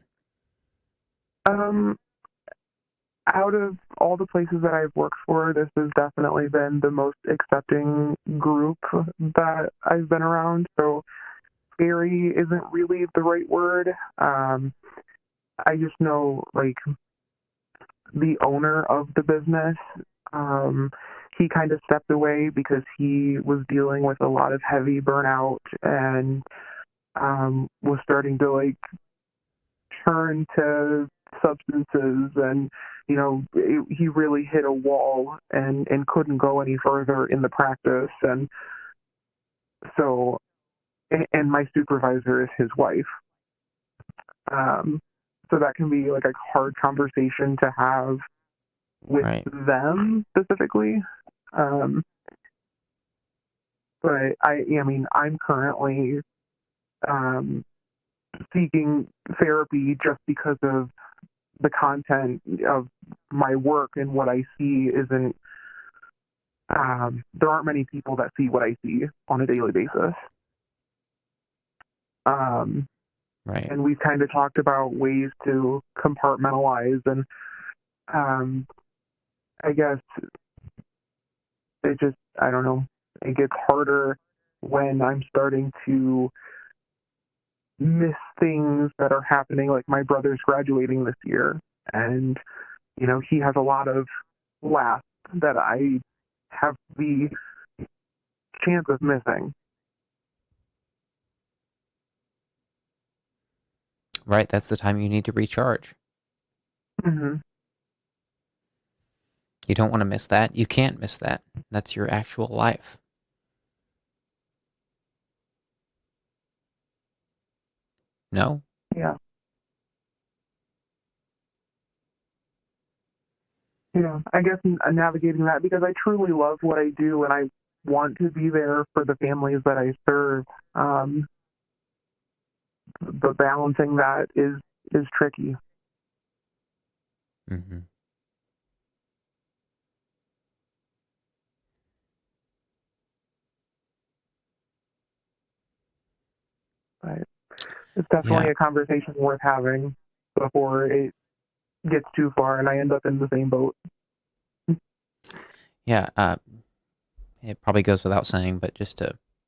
Out of all the places that I've worked for, this has definitely been the most accepting group that I've been around. So scary isn't really the right word. I just know, like, the owner of the business, he kind of stepped away because he was dealing with a lot of heavy burnout and was starting to, like, turn to substances, and he really hit a wall and couldn't go any further in the practice. And so, and my supervisor is his wife, so that can be like a hard conversation to have with them specifically. But I'm currently seeking therapy just because of the content of my work, and what I see isn't, there aren't many people that see what I see on a daily basis. And we've kind of talked about ways to compartmentalize, and I guess I don't know, it gets harder when I'm starting to miss things that are happening. Like, my brother's graduating this year, and he has a lot of laughs that I have the chance of missing. Right, that's the time you need to recharge. Mm-hmm. You don't want to miss that. You can't miss that. That's your actual life. No? Yeah. Yeah, I guess navigating that, because I truly love what I do and I want to be there for the families that I serve. But balancing that is tricky. Mm-hmm. But it's definitely a conversation worth having before it gets too far and I end up in the same boat. Yeah, it probably goes without saying, but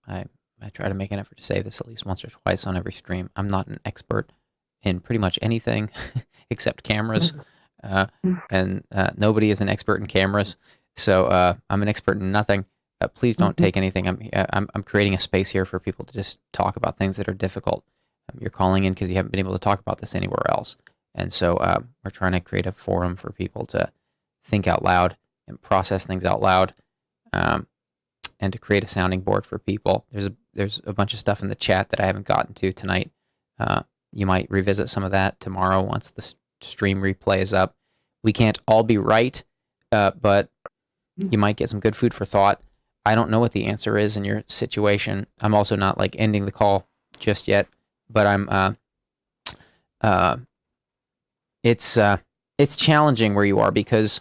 I try to make an effort to say this at least once or twice on every stream. I'm not an expert in pretty much anything except cameras, and nobody is an expert in cameras. So I'm an expert in nothing. Please don't take anything. I'm creating a space here for people to just talk about things that are difficult. You're calling in because you haven't been able to talk about this anywhere else, and so we're trying to create a forum for people to think out loud and process things out loud, and to create a sounding board for people. There's a bunch of stuff in the chat that I haven't gotten to tonight. You might revisit some of that tomorrow once the stream replay is up. We can't all be right, but you might get some good food for thought. I don't know what the answer is in your situation. I'm also not like ending the call just yet, but it's challenging where you are because,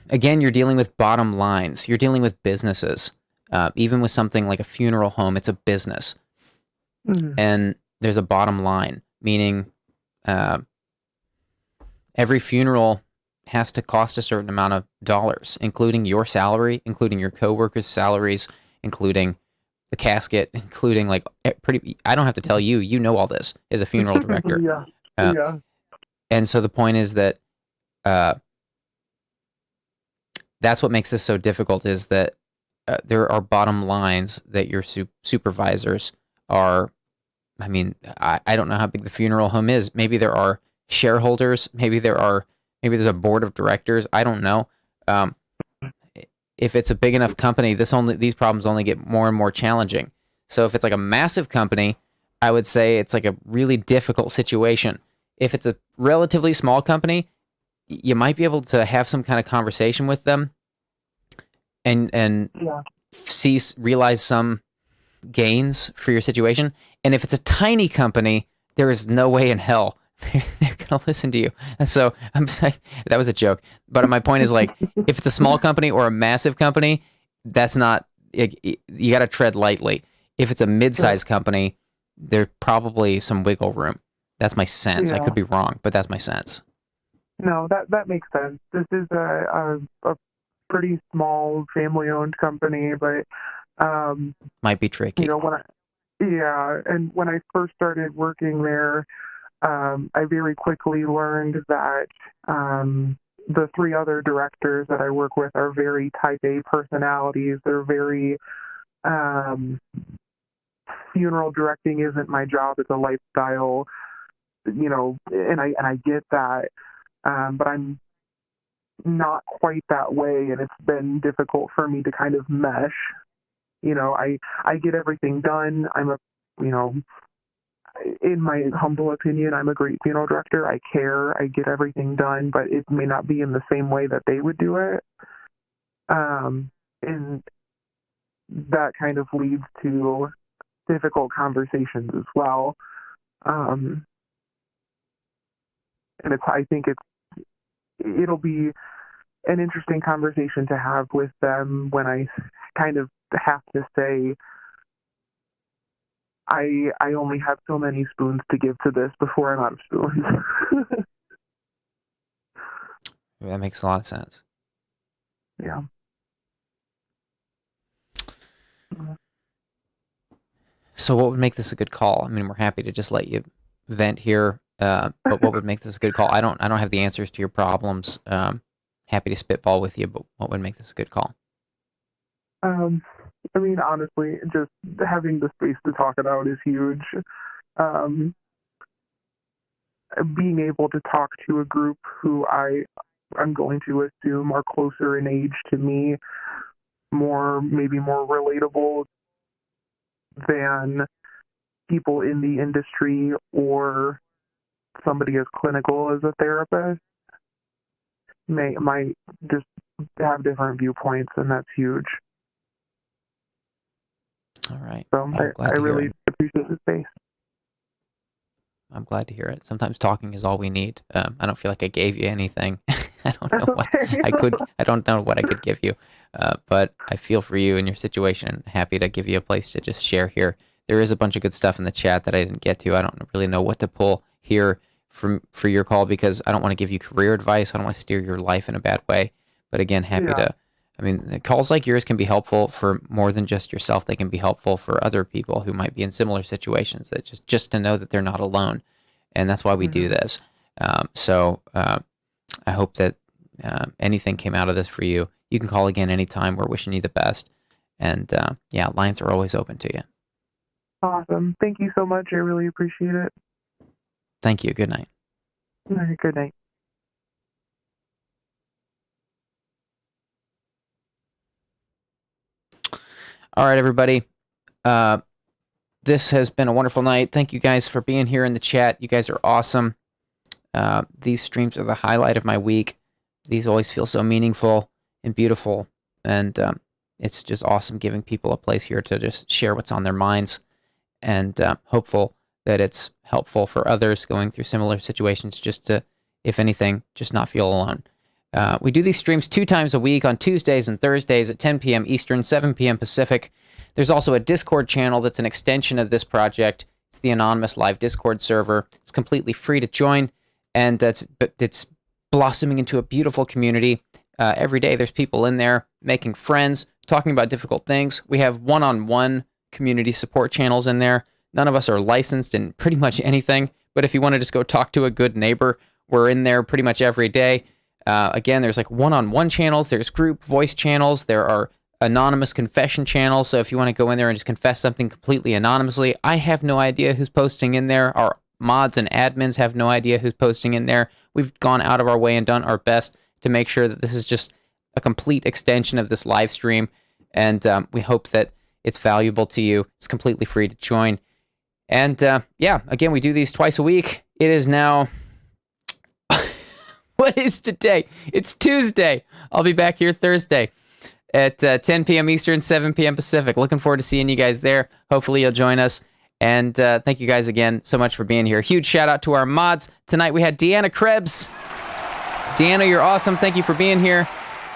again, you're dealing with bottom lines. You're dealing with businesses. Even with something like a funeral home, it's a business. And there's a bottom line, meaning every funeral has to cost a certain amount of dollars, including your salary, including your coworkers' salaries, including the casket, including like pretty. I don't have to tell you. You know all this as a funeral director. Yeah. Yeah. And so the point is that that's what makes this so difficult, is that there are bottom lines that your supervisors are. I mean, I don't know how big the funeral home is. Maybe there are shareholders. Maybe there's a board of directors. I don't know. If it's a big enough company, these problems only get more and more challenging. So if it's like a massive company, I would say it's like a really difficult situation. If it's a relatively small company, you might be able to have some kind of conversation with them and realize some gains for your situation. And if it's a tiny company, there is no way in hell they're going to listen to you. And so I'm saying that was a joke. But my point is, like, if it's a small company or a massive company, that's not, you got to tread lightly. If it's a mid-sized company, there's probably some wiggle room. That's my sense. I could be wrong, but that's my sense. No, that makes sense. This is a pretty small family-owned company, but might be tricky. And when I first started working there, I very quickly learned that the three other directors that I work with are very type A personalities. They're very funeral directing isn't my job; it's a lifestyle, and I get that, but I'm not quite that way, and it's been difficult for me to kind of mesh. I get everything done. In my humble opinion, I'm a great funeral director. I care. I get everything done, but it may not be in the same way that they would do it. And that kind of leads to difficult conversations as well. And I think it'll be an interesting conversation to have with them when I kind of have to say, I only have so many spoons to give to this before I'm out of spoons. That makes a lot of sense. Yeah. So what would make this a good call? I mean, we're happy to just let you vent here, but what would make this a good call? I don't have the answers to your problems. Happy to spitball with you, but what would make this a good call? I mean, honestly, just having the space to talk it out is huge. Being able to talk to a group who I'm going to assume are closer in age to me, maybe more relatable than people in the industry or somebody as clinical as a therapist, might just have different viewpoints, and that's huge. All right. So I really appreciate the space. I'm glad to hear it. Sometimes talking is all we need. I don't feel like I gave you anything. I don't know what I don't know what I could give you, but I feel for you and your situation. Happy to give you a place to just share here. There is a bunch of good stuff in the chat that I didn't get to. I don't really know what to pull here for your call, because I don't want to give you career advice. I don't want to steer your life in a bad way. But again, happy to. I mean, calls like yours can be helpful for more than just yourself. They can be helpful for other people who might be in similar situations, that just to know that they're not alone. And that's why we do this. So I hope that anything came out of this for you. You can call again anytime. We're wishing you the best. And lines are always open to you. Awesome. Thank you so much. I really appreciate it. Thank you. Good night. Good night. All right, everybody. This has been a wonderful night. Thank you guys for being here in the chat. You guys are awesome. These streams are the highlight of my week. These always feel so meaningful and beautiful. And it's just awesome giving people a place here to just share what's on their minds. And hopeful that it's helpful for others going through similar situations, just to, if anything, just not feel alone. We do these streams 2 times a week on Tuesdays and Thursdays at 10 p.m. Eastern, 7 p.m. Pacific. There's also a Discord channel that's an extension of this project. It's the Anonymous Live Discord server. It's completely free to join, and it's blossoming into a beautiful community. Every day there's people in there making friends, talking about difficult things. We have one-on-one community support channels in there. None of us are licensed in pretty much anything, but if you want to just go talk to a good neighbor, we're in there pretty much every day. Again, there's like one-on-one channels, there's group voice channels, there are anonymous confession channels, so if you want to go in there and just confess something completely anonymously, I have no idea who's posting in there. Our mods and admins have no idea who's posting in there. We've gone out of our way and done our best to make sure that this is just a complete extension of this live stream, and we hope that it's valuable to you. It's completely free to join. And yeah, again, we do these twice a week. It is now... What is today? It's Tuesday. I'll be back here Thursday at 10 p.m. Eastern, 7 p.m. Pacific. Looking forward to seeing you guys there. Hopefully you'll join us. And thank you guys again so much for being here. Huge shout out to our mods. Tonight we had Deanna Krebs. Deanna, you're awesome. Thank you for being here.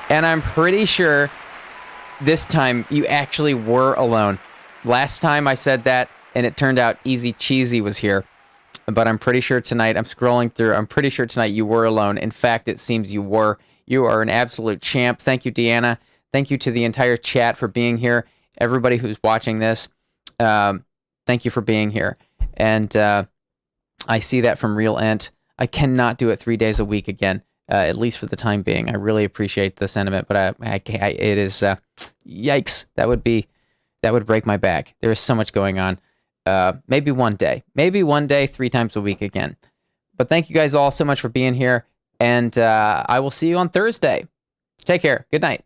And I'm pretty sure this time you actually were alone. Last time I said that, and it turned out Easy Cheesy was here. But I'm pretty sure tonight, I'm scrolling through, I'm pretty sure tonight you were alone. In fact, it seems you were. You are an absolute champ. Thank you, Deanna. Thank you to the entire chat for being here. Everybody who's watching this, thank you for being here. And I see that from Real Ent. I cannot do it 3 days a week again, at least for the time being. I really appreciate the sentiment, but it is, yikes. That would break my back. There is so much going on. Maybe one day, 3 times a week again. But thank you guys all so much for being here, and I will see you on Thursday. Take care. Good night.